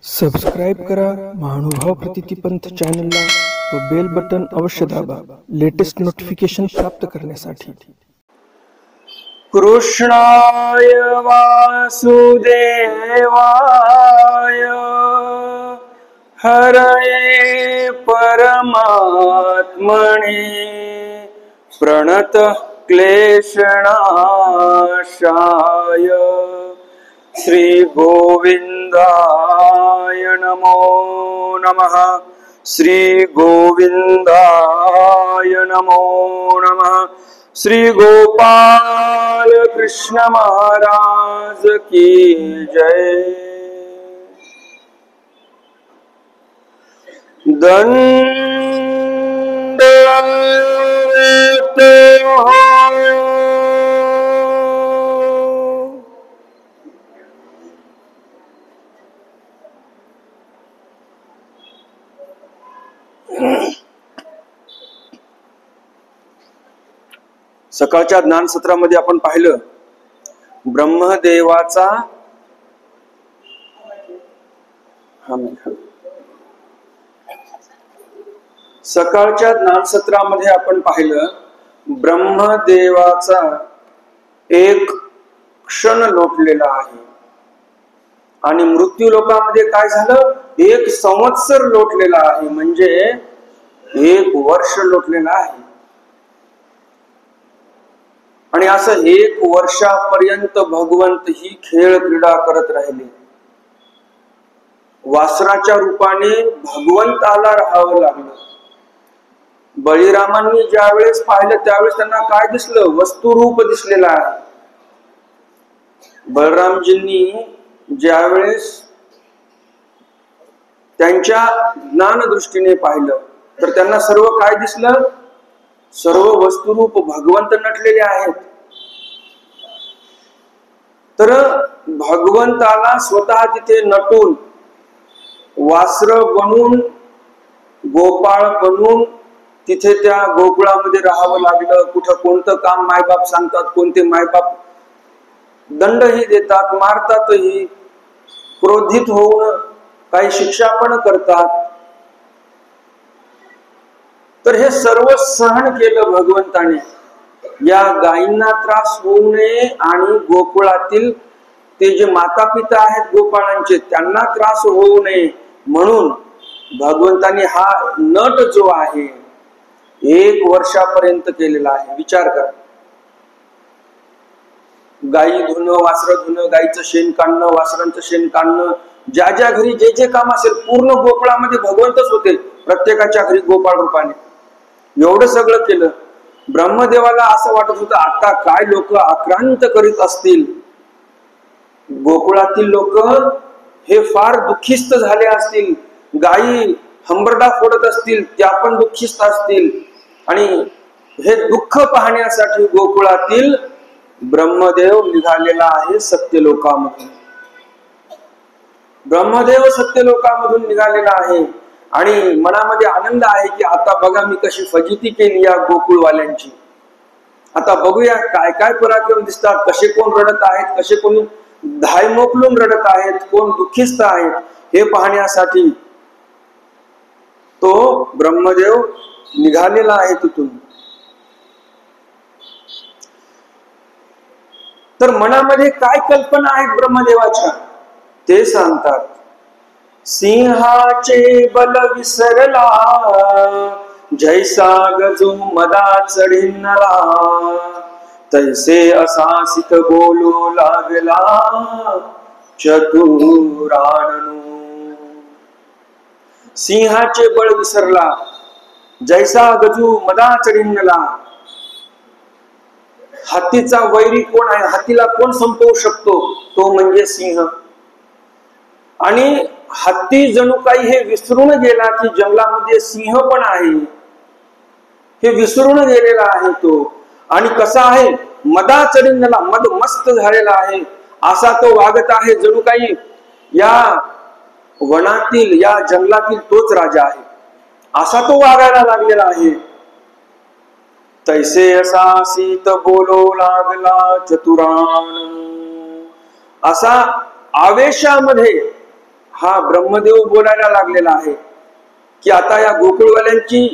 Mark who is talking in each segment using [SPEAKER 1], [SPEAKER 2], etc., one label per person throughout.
[SPEAKER 1] Subscribe करा महानुभाव प्रतितीपंथ चॅनलला व बेल बटन अवश्य दाबा लेटेस्ट नोटिफिकेशन प्राप्त करण्यासाठी।
[SPEAKER 2] कृष्णाय वासुदेवाय हरये परमात्मने प्रणतः क्लेशनाशाय श्री गोविंदाय नमो नमः। श्री गोविंदाय नमो नमः। श्री गोपाल कृष्ण महाराज की जय। दंडवत सकाळच्या ज्ञान सत्रामध्ये आपण पाहिलं ब्रह्मदेवाचा सकाळच्या ज्ञान सत्रामध्ये आपण पाहिलं ब्रह्मदेवाचा एक क्षण लोटलेला आहे आणि मृत्यू लोकामध्ये काय झालं, एक संवत्सर लोटलेला आहे, म्हणजे एक वर्ष लोटलेला आहे। आणि असं एक वर्षापर्यंत भगवंत ही खेळ क्रीडा करत राहिले। वासराच्या रूपाने भगवंताला राहावं लागलं। बळीरामांनी ज्या वेळेस पाहिलं त्यावेळेस त्यांना काय दिसलं, वस्तुरूप दिसलेलं आहे। बलरामजींनी ज्यावेळेस त्यांच्या ज्ञान दृष्टीने पाहिलं तर त्यांना सर्व काय दिसलं, सर्व वस्तुरूप भगवंत नटलेले आहेत। तर भगवंताला स्वतः तिथे नटून वासर बनून गोपाळ बनून तिथे त्या गोकुळामध्ये राहावं लागलं। कुठं कोणतं काम मायबाप सांगतात, कोणते मायबाप दंडही देतात, मारतातही, क्रोधित होऊन काही शिक्षा पण करतात। तर हे सर्व सहन केलं भगवंताने, या गायींना त्रास होऊ नये आणि गोकुळातील ते जे माता पिता आहेत गोपाळांचे त्यांना त्रास होऊ नये म्हणून भगवंताने हा नट जो आहे एक वर्षापर्यंत केलेला आहे। विचार करा, गायी धुणं, वासरं धुणं, गायीचं शेण काढणं, वासरांचं शेण काढणं, ज्या ज्या घरी जे जे काम असेल पूर्ण गोकुळामध्ये भगवंतच होते, प्रत्येकाच्या घरी गोपाळ रूपाने एवढं सगळं केलं। ब्रह्मदेवाला असं वाटत होतं आता काय लोक आक्रांत करीत असतील, गोकुळातील लोक हे फार दुःखिस्त झाले असतील, गायी हंबरडा फोडत असतील, त्या पण दुःखिस्त असतील, आणि हे दुःख पाहण्यासाठी गोकुळातील ब्रह्मदेव निघालेला आहे सत्यलोकामधून। ब्रह्मदेव सत्यलोकामधून निघालेला आहे आणि मनामध्ये आनंद आहे की आता बघा मी कशी फजिती केली या गोकुळवाल्यांची, आता बघूया काय काय पराक्रम दिसतात, कसे कोण रडत आहेत, कसे कोण धाय मोकलून रडत आहेत, कोण दुःखिस्त आहेत, हे पाहण्यासाठी तो ब्रह्मदेव निघालेला आहे तिथून। तर मनामध्ये काय कल्पना आहेत ब्रह्मदेवाच्या ते सांगतात। सिंहाचे बल विसरला जैसा गजू मदा चढिनला, तैसे असा सित बोलू लागला चतुराननु। सिंहाचे बळ विसरला जैसा गजू मदा चढिनला, हत्तीचा वैरी कोण आहे, हत्तीला कोण संपवू शकतो, तो म्हणजे सिंह। आणि हत्ती जणू काही हे विसरून गेला की जंगलामध्ये सिंह पण आहे, हे विसरून गेलेला आहे तो। आणि कसा आहे, मदा चढिनला, मद मस्त झालेला आहे, असा तो वागत आहे जणू काही या वनातील या जंगलातील तोच राजा आहे, असा तो वागायला लागलेला आहे। तैसे असा सीत बोलो लागला चतुरान, असा आवेशामध्ये हा ब्रह्मदेव बोलायला लागलेला आहे की आता या गोकुळवाल्यांची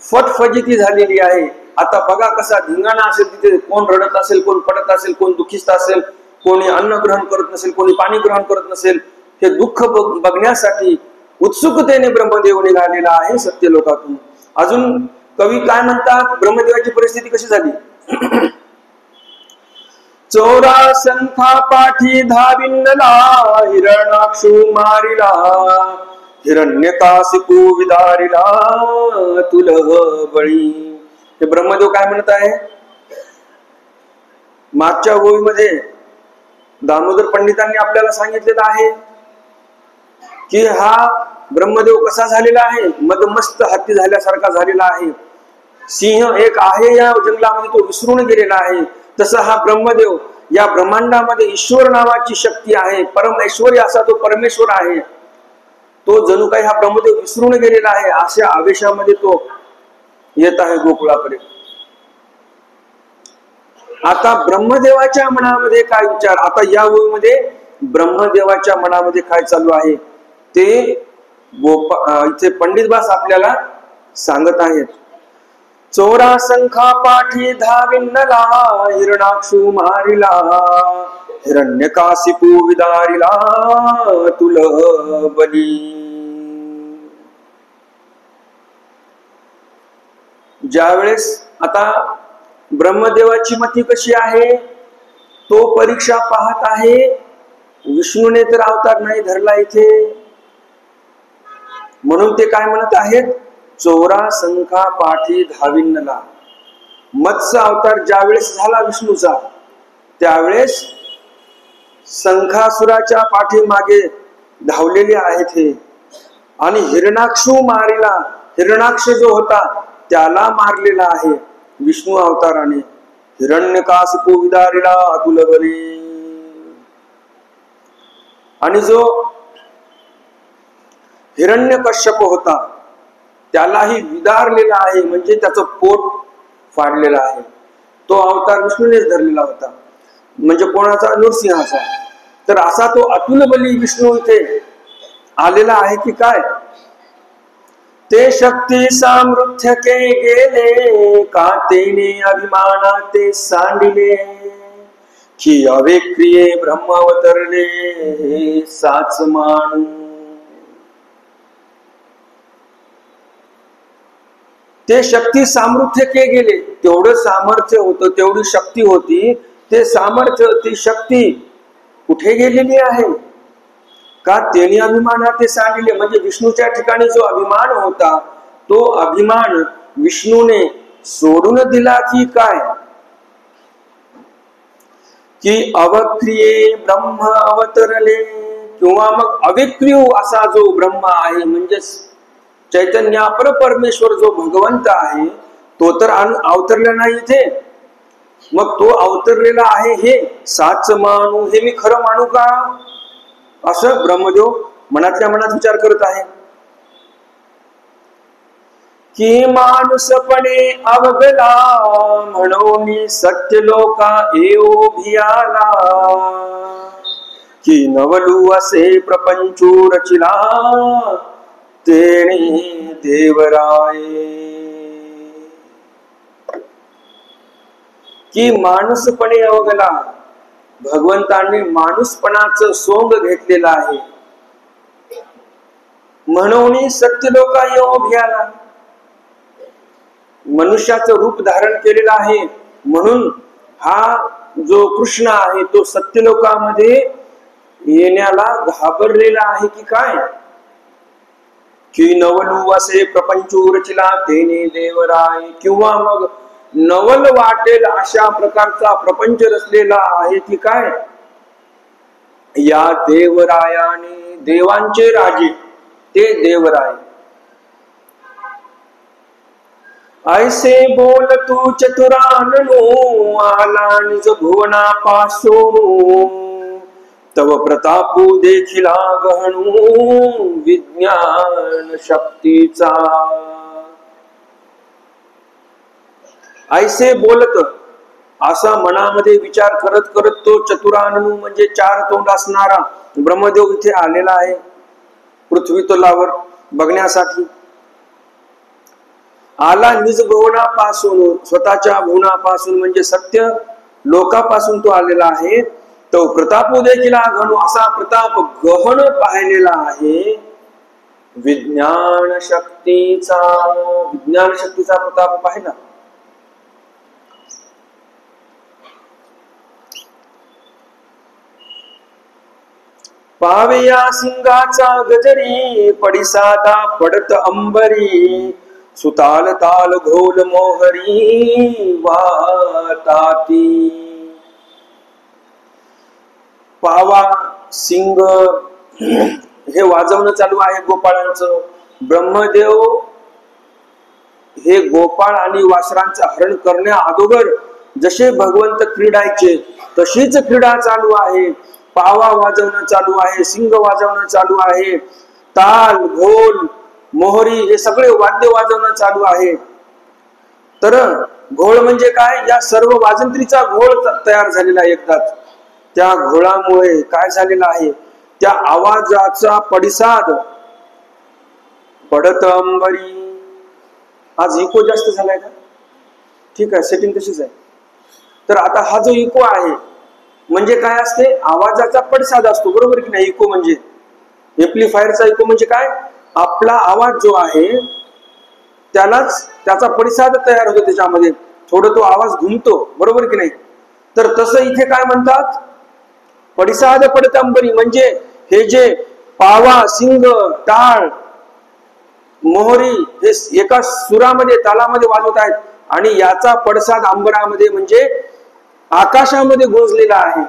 [SPEAKER 2] फटफजिती झालेली आहे. आता बघा कसा धिंगाणा असेल तिथे, कोण रडत असेल, कोण पडत असेल, कोण दुःखित असेल, कोणी अन्न ग्रहण करत नसेल, कोणी पाणी ग्रहण करत नसेल. हे दुःख बघण्यासाठी उत्सुकतेने ब्रह्मदेव निघालेला आहे सत्यलोकातून. अजून कवी काय म्हणतात, ब्रह्मदेवाची परिस्थिती कशी झाली. चोरा संखा पाठी धाविन्नला, हिरणाक्षू मारिला, हिरण्यकासिपू विदारिला तुलह बळी. हे ब्रह्मदेव काय म्हणत आहे. मागच्या ओळीमध्ये दामोदर पंडितांनी आपल्याला सांगितलेलं आहे की हा ब्रह्मदेव कसा झालेला आहे, मदमस्त हत्ती झाल्यासारखा झालेला आहे. सिंह एक आहे या जंगलामध्ये, तो विसरून गेलेला आहे. तसा हा ब्रह्मदेव, या ब्रह्मांडामध्ये ईश्वर नावाची शक्ती आहे, परमेश्वरी असा तो परमेश्वर आहे. तो जणू काही हा ब्रह्मदेव विसरून गेलेला आहे. अशा आवेशामध्ये तो येत आहे गोकुळाकडे. आता ब्रह्मदेवाच्या मनामध्ये काय विचार, आता या ओळीमध्ये ब्रह्मदेवाच्या मनामध्ये काय चालू आहे ते इथे पंडितबास आपल्याला सांगत आहेत. चोरा संखा पाठी धाविन्नला, हिरणाक्षू मारिला, हिरण्यकासिपू विदारिला तुलह बली. ज्यावेळेस आता ब्रह्मदेवाची मती कशी आहे, तो परीक्षा पाहत आहे. विष्णूने तर अवतार नाही धरला इथे, म्हणून ते काय म्हणत आहेत, चोरा संखा पाठी धाविन्नला. मत्स्य अवतार ज्यावेळेस झाला विष्णूचा, त्यावेळेस संखासुराच्या पाठीमागे धावलेले आहेत हे. आणि हिरणाक्षू मारिला, हिरणाक्ष जो होता त्याला मारलेला आहे विष्णू अवताराने. हिरण्यकासिपू विदारिला तुलबली. आणि जो हिरण्यकश्यप होता त्यालाही विदारलेला आहे, म्हणजे त्याचं पोट फाडलेला आहे. तो अवतार विष्णूनेच धरलेला होता, म्हणजे कोणाचा, नृसिंहाचा. तर असा तो अतुलबली विष्णू इथे आलेला आहे की काय. ते शक्ती सामृथ्य के गेले, कातेने अभिमाना ते सांडिले, की अवेक्रिये ब्रह्म अवतरले साच मानू. ते शक्ती सामर्थ्य के गेले, तेवढं सामर्थ्य होतं, तेवढी शक्ती होती. ते सामर्थ्य, ती शक्ती कुठे गेलेली आहे. का तेने अभिमानात ते सांगितले, म्हणजे विष्णूच्या ठिकाणी जो अभिमान होता तो अभिमान विष्णूने सोडून दिला की काय. की अवक्रिये ब्रह्म अवतरले, किंवा मग अविक्रिय असा जो ब्रह्म आहे, म्हणजे चैतन्य परमेश्वर जो भगवंत आहे तो तर अवतरला नाही इथे. मग तो अवतरलेला आहे हे साच मानू, हे मी खरं मानू का, असं ब्रह्मदेव मनातल्या मनात विचार करत आहे. की माणूसपणे अवगला, म्हणून सत्य लोका येऊ भियाला, की नवलू असे प्रपंचू रचिला, तेणे देवराये. की माणूसपणे अवगला, भगवंतांनी माणूसपणाचं सोंग घेतलेलं आहे. म्हणून सत्यलोका येऊ भियाला, मनुष्याचं रूप धारण केलेलं आहे. म्हणून हा जो कृष्ण आहे तो सत्यलोकामध्ये येण्याला घाबरलेला आहे की काय. की नवलू असे प्रपंचू रचिला, तेने देवराय, किंवा मग नवल वाटेल अशा प्रकारचा प्रपंच रचलेला आहे की काय. या देवरायाने, देवांचे राजे ते देवराय. ऐसे बोल तू चतुराननु, आला निज भुवना पासोनु, तव प्रतापू देखिला गहणू, विज्ञान शक्तीचा. ऐसे बोलत, असा मनामध्ये विचार करत करत तो चतुराननु म्हणजे चार तोंड असणारा ब्रह्मदेव इथे आलेला आहे. पृथ्वी तलावर बघण्यासाठी. आला निज भुवनापासून, स्वतःच्या भुवनापासून म्हणजे सत्य लोकापासून तो आलेला आहे. तो प्रताप देखील गणू असा प्रताप गहन पाहिलेला आहे. विज्ञान शक्तीचा प्रताप पाहिला. पाविया सिंगाचा गजरी, पडिसादा पडत अंबरी, सुताल ताल घोल मोहरी वाताती. पावा सिंग हे वाजवणं चालू आहे गोपाळांचं. ब्रह्मदेव हे गोपाळ आणि वासरांचं हरण करण्या अगोदर जसे भगवंत क्रीडायचे तशीच क्रीडा चालू आहे. पावा वाजवणं चालू आहे, सिंग वाजवणं चालू आहे, ताल घोल मोहरी हे सगळे वाद्य वाजवणं चालू आहे. तर घोळ म्हणजे काय? या सर्व वाजंत्रीचा घोळ तयार झालेला आहे एकदाच. त्या घोळामुळे काय झालेलं आहे? त्या आवाजाचा पडिसाद पडत अंबरी. आज इको जास्त झालाय का? ठीक आहे, सेटिंग तशीच आहे. तर आता हा जो इको आहे म्हणजे काय असते? आवाजाचा पडसाद असतो, बरोबर की नाही? इको म्हणजे एम्प्लिफायरचा इको म्हणजे काय? आपला आवाज जो आहे त्यालाच त्याचा पडसाद तयार होतो, त्याच्यामध्ये थोडं तो आवाज घुमतो, बरोबर की नाही? तर तसं इथे काय म्हणतात? पडिसाद पडत अंबरी म्हणजे हे जे पावा, सिंग, टाळ, मोहरी हे एका सुरामध्ये तालामध्ये वाजवत आहेत आणि याचा पडसाद अंबरामध्ये म्हणजे आकाशामध्ये गुंजलेला आहे.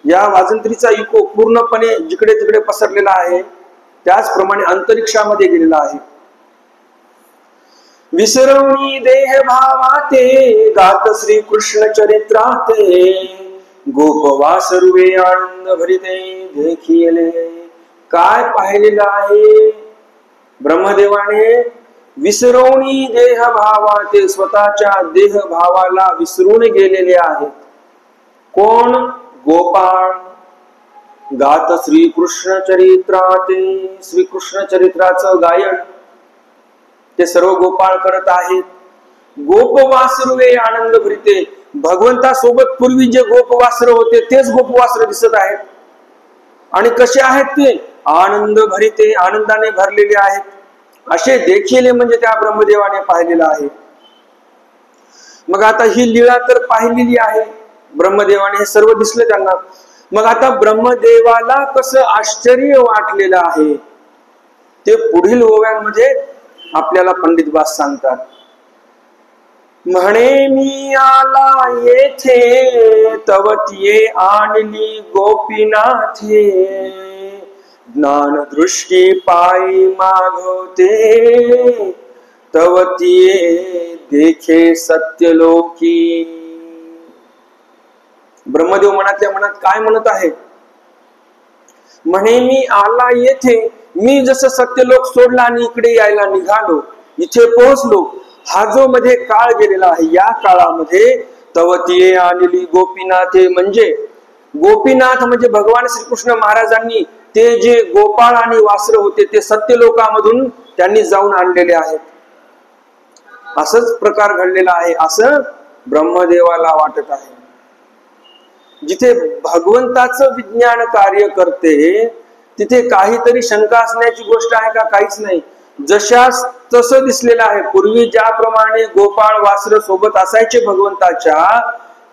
[SPEAKER 2] या वाजंत्रीचा इको पूर्णपणे जिकडे तिकडे पसरलेला आहे, त्याचप्रमाणे अंतरिक्षामध्ये गेलेला आहे. विसरवणी देह भावाते, गात श्री कृष्ण चरित्राते, गोपवास रुवे आनंद भरिते देखिले. काय पाहिलेलं आहे ब्रह्मदेवाने? विसरवणी देह भावाते, स्वतःच्या देह भावाला विसरून गेलेले आहेत. कोण? गोपाळ. गात श्रीकृष्ण चरित्राते, श्रीकृष्ण चरित्राचं गायन ते सर्व गोपाळ करत आहेत. गोपवासरुवे आनंद भरिते, भगवंतासोबत पूर्वी जे गोपवासर होते तेच गोपवासर दिसत आहेत. आणि कसे आहेत ते? आनंद भरिते, आनंदाने भरलेले आहेत. असे देखील म्हणजे त्या ब्रह्मदेवाने पाहिलेला आहे. मग आता ही लीळा तर पाहिलेली आहे ब्रह्मदेवाने, हे सर्व दिसले त्यांना. मग आता ब्रह्मदेवाला कसं आश्चर्य वाटलेलं आहे ते पुढील ओव्यांमध्ये आपल्याला पंडित बास सांगतात. म्हणे मी आला येथे, तवतिये आणली गोपीनाथे, ज्ञान दृष्टी पायी मागवते, तवतिये देखे सत्यलोकी. ब्रह्मदेव मनातल्या मनात काय म्हणत आहे? म्हणे मी आला येथे, मी जसं सत्यलोक सोडला आणि इकडे यायला निघालो, इथे पोहोचलो. हा जो मध्ये काळ गेलेला आहे, या काळामध्ये तवतिये आणली गोपीनाथे म्हणजे गोपीनाथ म्हणजे भगवान श्रीकृष्ण महाराजांनी ते जे गोपाळ आणि वासर होते ते सत्यलोकामधून त्यांनी जाऊन आणलेले आहेत. असंच प्रकार घडलेला आहे असं ब्रह्मदेवाला वाटत आहे. जिथे भगवंताचं विज्ञान कार्य करते तिथे काहीतरी शंका असण्याची गोष्ट आहे का? काहीच नाही. जशास तसं दिसलेलं आहे. पूर्वी ज्याप्रमाणे गोपाळ वासर सोबत असायचे भगवंताच्या,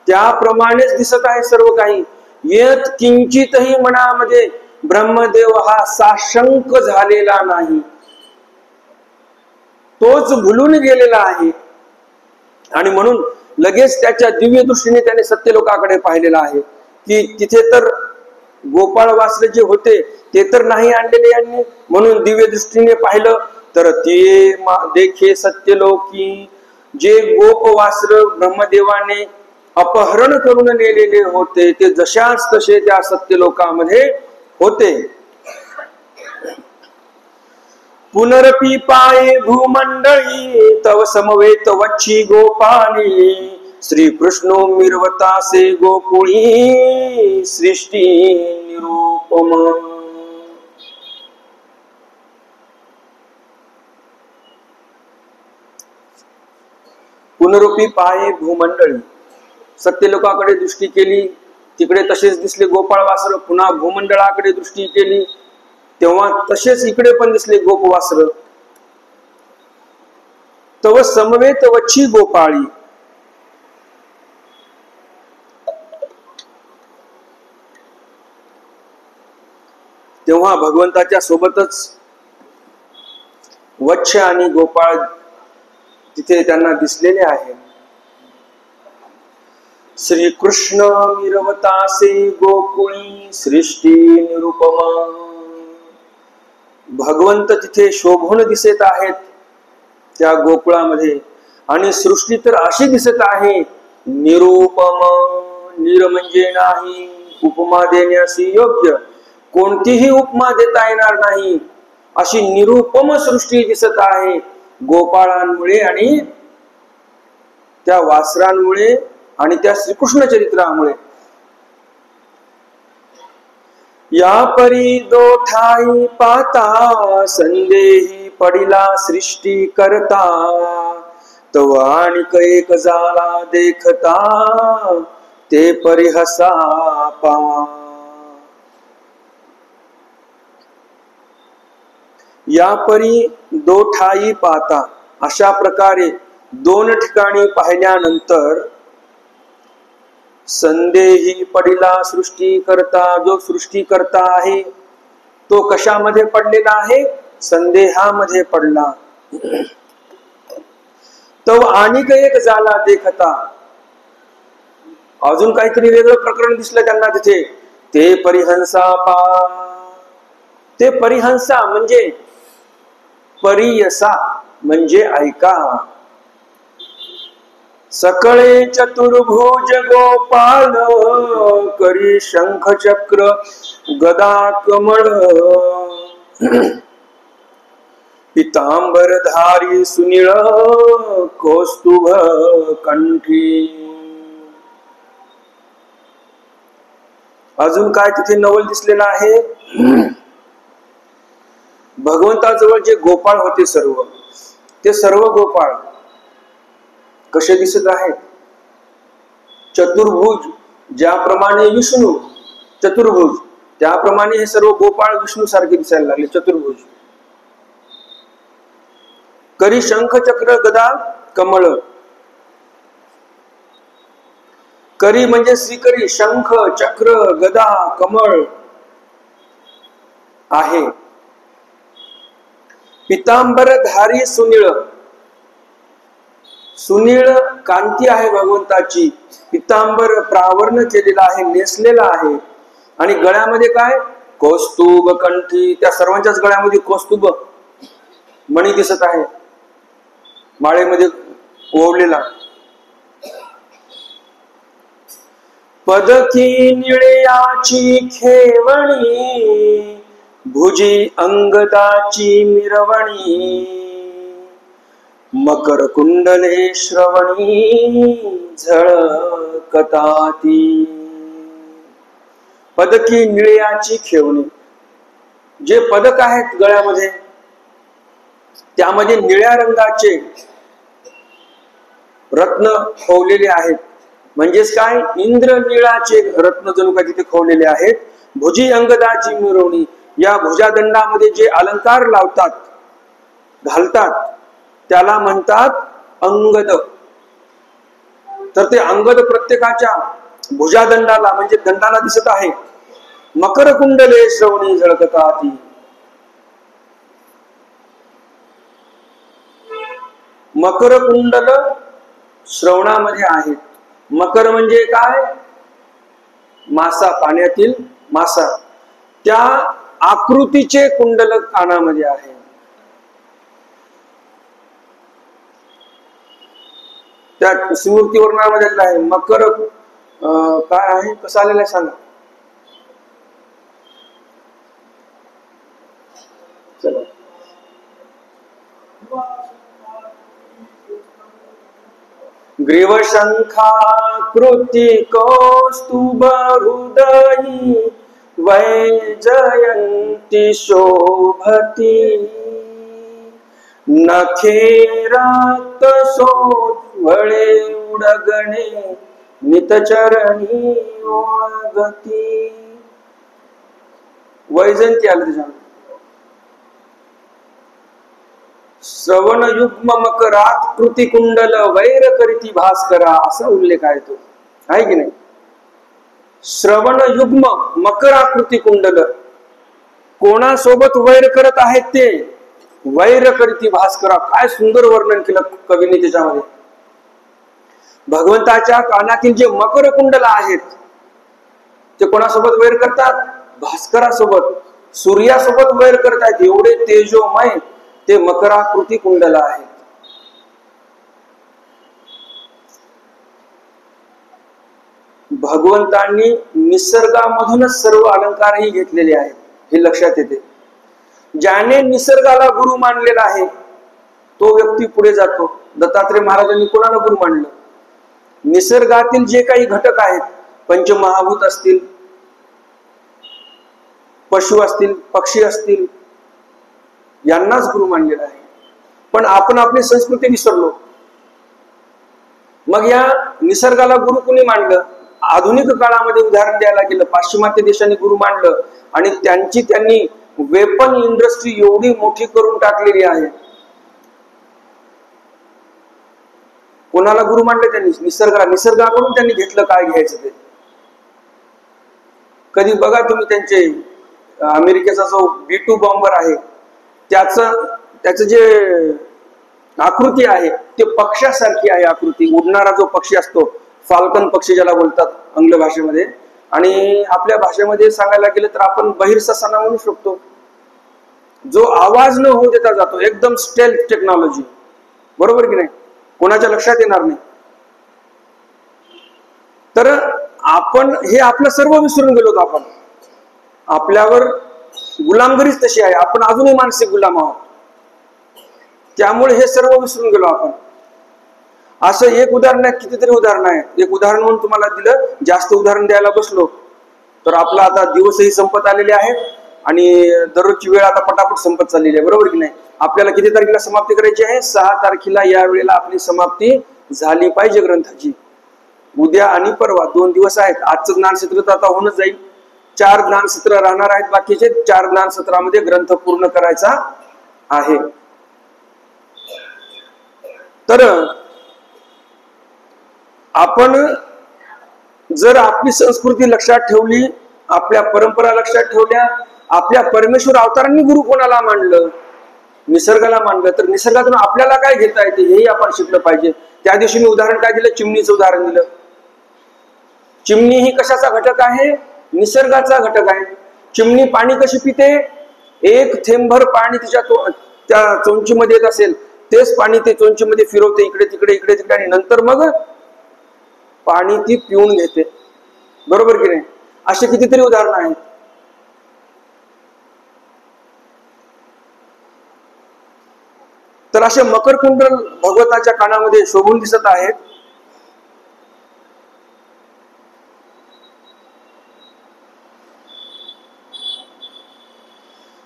[SPEAKER 2] त्याप्रमाणेच दिसत आहे सर्व काही. येत किंचितही मनामध्ये ब्रह्मदेव हा साशंक झालेला नाही, तोच भुलून गेलेला आहे. आणि म्हणून लगेच त्याच्या दिव्य दृष्टीने त्याने सत्यलोकाकडे पाहिलेला आहे की तिथे तर गोपाळ वासरे जे होते ते तर नाही आणलेले यांनी, म्हणून दिव्य दृष्टीने पाहिलं तर ते देखे सत्यलोकी. जे गोप वासर ब्रह्मदेवाने अपहरण करून नेलेले होते ते जशाच तसे त्या सत्यलोकामध्ये होते. पुनरपी पाये भूमंडळी, तव समवेत वच्छी गोपाली, श्रीकृष्णो मिरवतासे गोकुळी, सृष्टी निरूपम. मनरूपी पाये भूमंडळी. सत्यलोकाकडे दृष्टी केली, तिकडे तसेच दिसले गोपाळ वासर. पुन्हा भूमंडळाकडे दृष्टी केली, तेव्हा तसेच इकडे पण दिसले गोप वासर. तव समवेत वची गोपाळी. तेव्हा भगवंताच्या सोबतच वच्छ आणि गोपाळ तिथे त्यांना दिसलेले आहे. श्रीकृष्ण मिरवतासे गोकुळी सृष्टी निरुपमा. भगवंत तिथे शोभून दिसत आहेत त्या गोकुळामध्ये, आणि सृष्टी तर अशी दिसत आहे निरुपम. निर म्हणजे नाही, उपमा देण्यासी योग्य, कोणतीही उपमा देता येणार नाही अशी निरुपम सृष्टी दिसत आहे गोपाळांमुळे आणि त्या वासरांमुळे आणि त्या श्रीकृष्ण चरित्रामुळे. या परी दोठाई पाता संदेही पडिला सृष्टी करता. तव आणिक एक झाला देखता ते परिहसा पा. या परी दोठाई पाता, अशा प्रकारे दोन ठिकाणी पाहिल्यानंतर संदेही पडिला सृष्टी करता. जो सृष्टी करता आहे तो कशामध्ये पडलेला आहे? संदेहामध्ये पडला. तो आणिक एक झाला देखता. अजून काहीतरी वेगळं प्रकरण दिसलं त्यांना तिथे. ते परिहंसा पा. ते परिहंसा म्हणजे परियसा म्हणजे ऐका. सकळे चतुर्भुज गोपाल करी शंख चक्र गदा कमळ. पितांबरधारी सुनीळ कौस्तुभ कंठी. अजून काय तिथे नवल दिसलेलं आहे? भगवंताजवळ जे गोपाळ होते सर्व, ते सर्व गोपाळ कसे दिसत आहेत? चतुर्भुज. ज्याप्रमाणे विष्णू चतुर्भुज, त्याप्रमाणे हे सर्व गोपाळ विष्णू सारखे दिसायला लागले, चतुर्भुज. करी शंख चक्र गदा कमळ. करी म्हणजे श्रीकरी, शंख चक्र गदा कमळ आहे. पितांबरधारी सुनीळ. सुनीळ कांती आहे भगवंताची. पितांबर प्रावरण केलेला आहे, नेसलेला आहे. आणि गळ्यामध्ये काय? कौस्तुभ कंठी. त्या सर्वांच्याच गळ्यामध्ये कौस्तुभ मणी दिसत आहे, माळेमध्ये ओवलेला. पदकी निळयाची खेवणी, भुजी अंगदाची मिरवणी. मकर कुंडले श्रवणी झळकताती. पदकी निळयाची खेवणी. जे पदक आहेत गळ्यामध्ये त्यामध्ये निळ्या रंगाचे रत्न खोवलेले आहेत. म्हणजेच काय? इंद्र निळाचे रत्न जणू काय तिथे खोवलेले आहेत. भुजी अंगदाची मिरवणी. या भुजादंडामध्ये जे अलंकार लावतात, घालतात, त्याला म्हणतात अंगद. तर ते अंगद प्रत्येकाच्या भुजादंडाला म्हणजे दंडाला दिसत आहे. मकर कुंडले श्रवणी झळकताती. मकर कुंडल श्रवणामध्ये आहेत. मकर म्हणजे काय? मासा, पाण्यातील मासा. त्या आकृतीचे कुंडल कानामध्ये आहे. त्या स्मृती वर्णामध्ये आहे. मकर काय आहे, कसं आलेलं आहे सांगा. चला. ग्रीवशंखाकृती कौस्तुभ हृदयी वैजयंती शोभती. नखे रक्त वळे उडगणे नितचरणी ओळगती. वैजयंती आलं त्याच्यामध्ये. श्रवण युग्म मकरात कृती कुंडल वैर करीती भास्करा असा उल्लेख आहे तो, आहे की नाही. श्रवण युग्म मकराकृती कुंडल, कोणासोबत वैर करत आहेत ते वैर करीती भास्करा. काय सुंदर वर्णन केलं कवीने त्याच्यामध्ये. भगवंताच्या कानातील जे मकर कुंडल आहेत ते कोणासोबत वैर करतात? भास्करासोबत, सूर्यासोबत वैर करतात. एवढे तेजोमय ते मकराकृती कुंडल आहेत. भगवंतांनी निसर्गामधूनच सर्व अलंकारही घेतलेले आहेत, हे लक्षात येते. ज्याने निसर्गाला गुरु मानलेला आहे तो व्यक्ती पुढे जातो. दत्तात्रय महाराजांनी कोणाला गुरु मानलं? निसर्गातील जे काही घटक आहेत, पंचमहाभूत असतील, पशु असतील, पक्षी असतील, यांनाच गुरु मानलेला आहे. पण आपण आपली संस्कृती विसरलो. मग या निसर्गाला गुरु कुणी मानलं? आधुनिक काळामध्ये उदाहरण द्यायला गेलं, पाश्चिमात्य देशांनी गुरु मानलं आणि त्यांनी वेपन इंडस्ट्री एवढी मोठी करून टाकलेली आहे. कोणाला गुरु मानलं त्यांनी? निसर्गाला. निसर्गाकडून त्यांनी घेतलं काय घ्यायचं ते. कधी बघा तुम्ही त्यांचे अमेरिकेचा जो B-2 बॉम्बर आहे त्याचं जे आकृती आहे ते पक्षासारखी आहे आकृती. उडणारा जो पक्षी असतो, फाल्कन पक्षी ज्याला बोलतात आंग्ल भाषेमध्ये, आणि आपल्या भाषेमध्ये सांगायला गेलं तर आपण बहिर्ससाना म्हणू शकतो. जो आवाज न होऊ देता जातो, एकदम स्टेल्थ टेक्नॉलॉजी, बरोबर की नाही? कोणाच्या लक्षात येणार नाही. तर आपण हे आपलं सर्व विसरून गेलो. आपण आपल्यावर गुलामगिरीच तशी आहे. आपण अजूनही मानसिक गुलाम आहोत. त्यामुळे हे सर्व विसरून गेलो आपण. असं एक उदाहरण आहे, कितीतरी उदाहरण आहे. एक उदाहरण म्हणून तुम्हाला दिलं. जास्त उदाहरण द्यायला बसलो तर आपला आता दिवसही संपत आलेले आहेत आणि दररोजची वेळ आता पटापट संपत चाललेली आहे, बरोबर की नाही? आपल्याला किती तारखेला समाप्ती करायची आहे? 6 तारखेला या वेळेला आपली समाप्ती झाली पाहिजे ग्रंथाची. उद्या आणि परवा 2 दिवस आहेत. आजचं ज्ञानसत्र तर आता होऊनच जाईल. 4 ज्ञानसत्र राहणार आहेत. बाकीचे 4 ज्ञानसत्रामध्ये ग्रंथ पूर्ण करायचा आहे. तर आपण जर आपली संस्कृती लक्षात ठेवली, आपल्या परंपरा लक्षात ठेवल्या, आपल्या परमेश्वर अवतारांनी गुरु कोणाला मानलं? निसर्गाला मानलं. तर निसर्गातून आपल्याला काय घेता येते हेही आपण शिकलं पाहिजे. त्या दिवशी मी उदाहरण काय दिलं? चिमणीचं उदाहरण दिलं. चिमणी ही कशाचा घटक आहे? निसर्गाचा घटक आहे. चिमणी पाणी कशी पिते? एक थेंबभर पाणी त्या चोंचीमध्ये येत असेल, तेच पाणी ते चोंचीमध्ये फिरवते इकडे तिकडे इकडे तिकडे, आणि नंतर मग पाणी ती पिऊन घेते, बरोबर की नाही? असे कितीतरी उदाहरण आहेत. तर असे मकर कुंडल भगवताच्या कानामध्ये शोभून दिसत आहेत.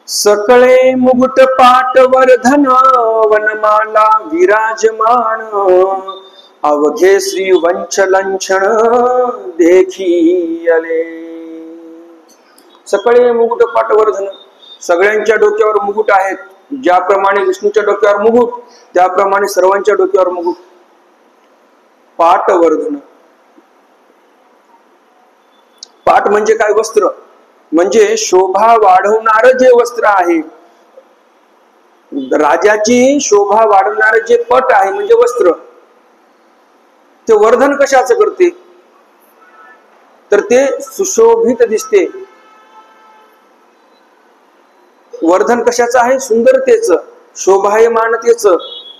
[SPEAKER 2] सकळे मुकुट पाट वर्धन वनमाला विराजमान, अवघे श्री वंचलंछन देखियले. सकळे मुकुट पाट वर्धन, सगळ्यांच्या डोक्यावर मुकुट आहेत. ज्याप्रमाणे विष्णूच्या डोक्यावर मुकुट, त्याप्रमाणे सर्वांच्या डोक्यावर मुकुट. पाटवर्धन. पाट म्हणजे काय? वस्त्र. म्हणजे शोभा वाढवणार जे वस्त्र आहे, राजाची शोभा वाढवणार जे पट आहे म्हणजे वस्त्र, ते वर्धन कशाचं करते? तर ते सुशोभित दिसते. वर्धन कशाचं आहे? सुंदरतेचं, शोभायमानतेचं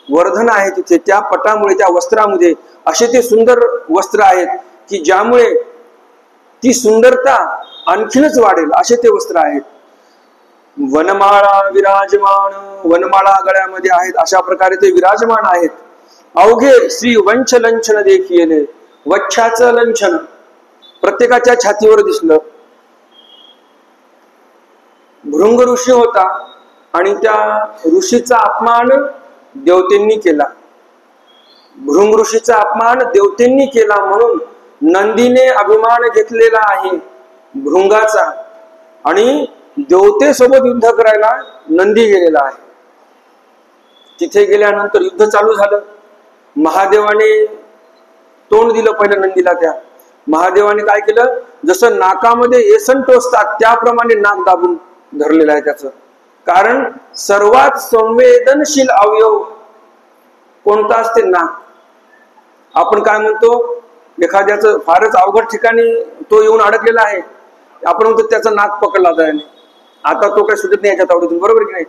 [SPEAKER 2] वर्धन आहे तिथे. त्या पटामुळे, त्या वस्त्रामध्ये असे ते सुंदर वस्त्र आहेत की ज्यामुळे ती सुंदरता आणखीनच वाढेल, असे ते वस्त्र आहेत. वनमाळा विराजमान, वनमाळा गळ्यामध्ये आहेत, अशा प्रकारे ते विराजमान आहेत. अवघे श्री वंच लंछन देखील, वच्छाचं लंछन प्रत्येकाच्या छातीवर दिसलं. भृंग ऋषी होता आणि त्या ऋषीचा अपमान देवतेंनी केला. भृंग ऋषीचा अपमान देवतेंनी केला म्हणून नंदीने अभिमान घेतलेला आहे भृंगाचा, आणि देवतेसोबत युद्ध करायला नंदी गेलेला आहे. तिथे गेल्यानंतर युद्ध चालू झालं. महादेवाने तोंड दिलं पहिलं नंदीला. त्या महादेवाने काय केलं, जसं नाकामध्ये येसन टोचतात त्याप्रमाणे नाक दाबून धरलेलं आहे त्याचं. कारण सर्वात संवेदनशील अवयव कोणता असते? नाक. आपण काय म्हणतो, एखाद्याचं फारच अवघड ठिकाणी तो येऊन अडकलेला आहे, आपण म्हणतो त्याचं नाक पकडला त्याने, आता तो काही सुटत नाही याच्यात आवडीतून, बरोबर की नाही,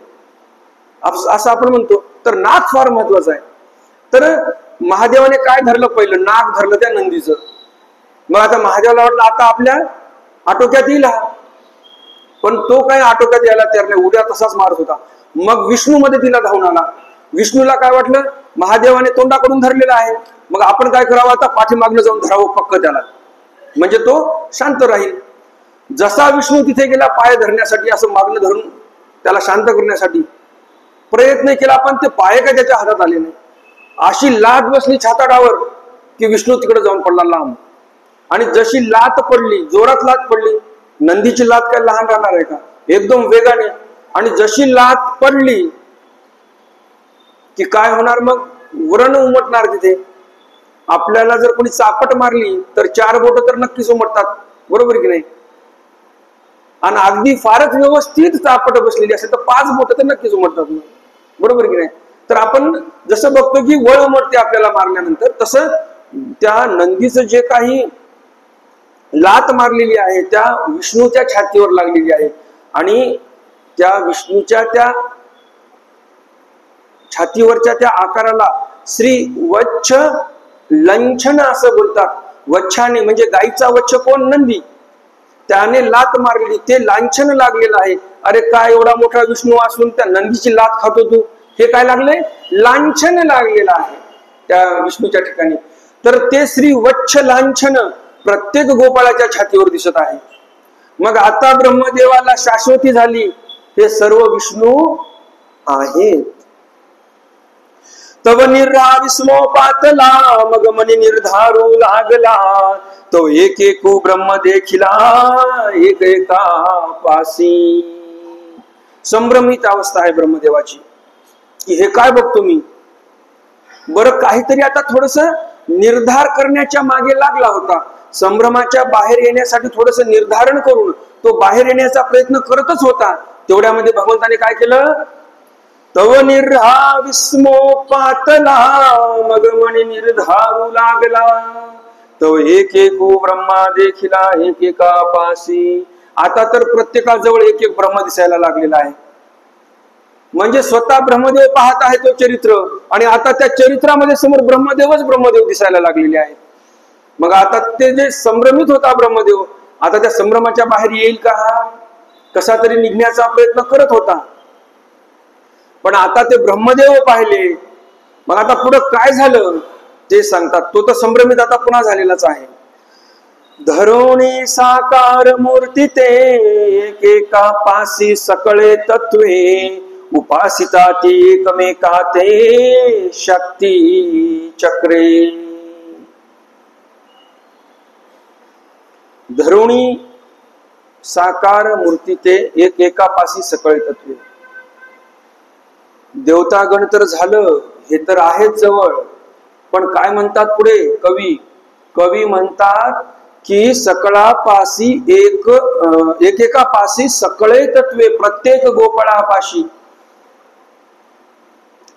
[SPEAKER 2] असं आपण म्हणतो. तर नाक फार महत्वाचं आहे. तर महादेवाने काय धरलं? पहिलं नाक धरलं त्या नंदीचं. मग आता महादेवाला वाटलं आता आपल्या आटोक्यात येईल हा, पण तो काय आटोक्यात यायला तयार नाही, उड्या तसाच मारत होता. मग विष्णू मध्ये तिला धावून आला. विष्णूला काय वाटलं, महादेवाने तोंडाकडून धरलेला आहे, मग आपण काय करावं, आता पाठीमागनं जाऊन धरावं पक्क त्याला, म्हणजे तो शांत राहील. जसा विष्णू तिथे गेला पाय धरण्यासाठी, असं मागणं धरून त्याला शांत करण्यासाठी प्रयत्न केला, पण ते पाय काय त्याच्या हातात आले नाही. अशी लात बसली छाताडावर की विष्णू तिकडे जाऊन पडला लांब. आणि जशी लात पडली, जोरात लात पडली, नंदीची लात काय लहान राहणार आहे का, एकदम वेगाने. आणि जशी लात पडली की काय होणार, मग वरण उमटणार तिथे. आपल्याला जर कोणी चापट मारली तर 4 बोट तर नक्कीच उमटतात, बरोबर की नाही. आणि अगदी फारच व्यवस्थित चापट बसलेली असेल तर 5 बोट तर नक्कीच उमटतात, बरोबर की नाही. तर आपण जसं बघतो की वळ उमटते आपल्याला मारल्यानंतर, तसं त्या नंदीचं जे काही लात मारलेली आहे त्या विष्णूच्या छातीवर लागलेली आहे. आणि त्या विष्णूच्या त्या छातीवरच्या त्या आकाराला श्री वच्छ लंछन असं बोलतात. वच्छाने म्हणजे गाईचा वच्छ कोण? नंदी. त्याने लात मारलेली, ते लांछन लागलेलं आहे. अरे काय एवढा मोठा विष्णू असून त्या नंदीची लात खातो तू, हे काय लागले? लांछन लागलेलं आहे त्या विष्णूच्या ठिकाणी. तर ते श्री वच्छ लांछन प्रत्येक गोपाळाच्या छातीवर दिसत आहे. मग आता ब्रह्मदेवाला शाश्वती झाली, हे सर्व विष्णू आहेत. तव निर्रा विस्मो पातला, मग मनी निर्धारू लागला, तो एक एक ब्रह्म देखिला एक एका पासी. संभ्रमित अवस्था आहे ब्रह्मदेवाची की हे काय बघतो मी. बरं, काहीतरी आता थोडस निर्धार करण्याच्या मागे लागला होता. संभ्रमाच्या बाहेर येण्यासाठी थोडस निर्धारण करून तो बाहेर येण्याचा प्रयत्न करतच होता. तेवढ्यामध्ये भगवंताने काय केलं? तव निर्हा विस्मो पातला, मग मनी निर्धारू लागला, तो एक एक ब्रह्मा देखिला एक एका पासी. आता तर प्रत्येकाजवळ एक एक ब्रह्म दिसायला लागलेला आहे. म्हणजे स्वतः ब्रह्मदेव पाहत आहे तो चरित्र, आणि आता त्या चरित्रामध्ये समोर ब्रह्मदेवच ब्रह्मदेव दिसायला लागलेले आहेत. मग आता ते जे संभ्रमित होता ब्रह्मदेव, आता त्या संभ्रमाच्या बाहेर येईल का? कसा तरी निघण्याचा प्रयत्न करत होता. पण आता ते ब्रह्मदेव पाहिले. मग आता पुढे काय झालं ते सांगतात. तो तर संभ्रमित आता पुन्हा झालेलाच आहे. धरोणी साकार मूर्ती ते एकेका पासी सकळे तत्वे, उपासिता ती एकमेका ते शक्ती चक्रे. धरोणी साकार मूर्ती ते एक एका पासी सकळे तत्वे. देवतागण तर झालं, हे तर आहेच जवळ, पण काय म्हणतात पुढे कवी? कवी म्हणतात की सकळापासी एकेका पासी सकळे तत्वे, प्रत्येक गोपाळापाशी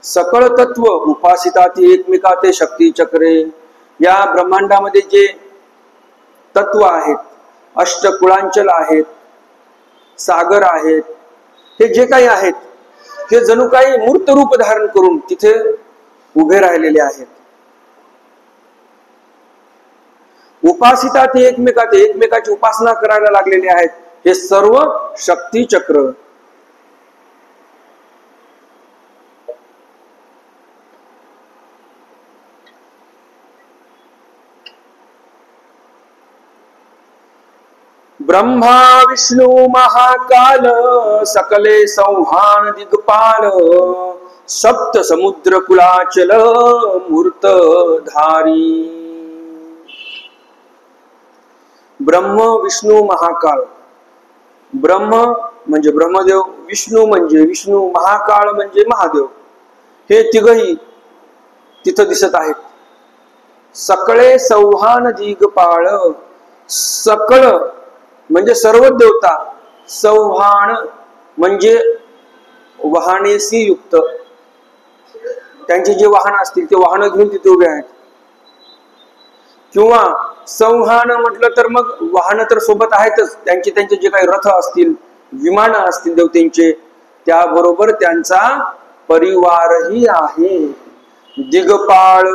[SPEAKER 2] सकळ तत्व, उपासिता ती एकमेका ते शक्ती चक्रे. या ब्रह्मांडामध्ये जे तत्व आहेत, अष्टकुळांचल आहेत, सागर आहेत, हे जे काही आहेत हे जणू काही मूर्त रूप धारण करून तिथे उभे राहिलेले आहेत. उपासिता ते एकमेकाची उपासना करायला लागलेले आहेत. हे सर्व शक्ती चक्र. ब्रह्मा विष्णू महाकाल सकले संहान दिग्पाल, सप्त समुद्र कुलाचल मूर्तधारी. ब्रह्म विष्णू महाकाळ. ब्रह्म म्हणजे ब्रह्मदेव, विष्णू म्हणजे विष्णू, महाकाळ म्हणजे महादेव. हे तिघही तिथं दिसत आहेत. सकळे सौहान दिगपाळ. सकळ म्हणजे सर्व देवता, सौहान म्हणजे वाहनेशी युक्त. त्यांचे जे वाहन असतील ते वाहन घेऊन तिथे उभे आहेत. किंवा संहान म्हटलं तर मग वाहन तर सोबत आहेतच, त्यांचे त्यांचे जे काही रथ असतील, विमान असतील देवतेंचे, त्याबरोबर त्यांचा परिवारही आहे. दिगपाळ,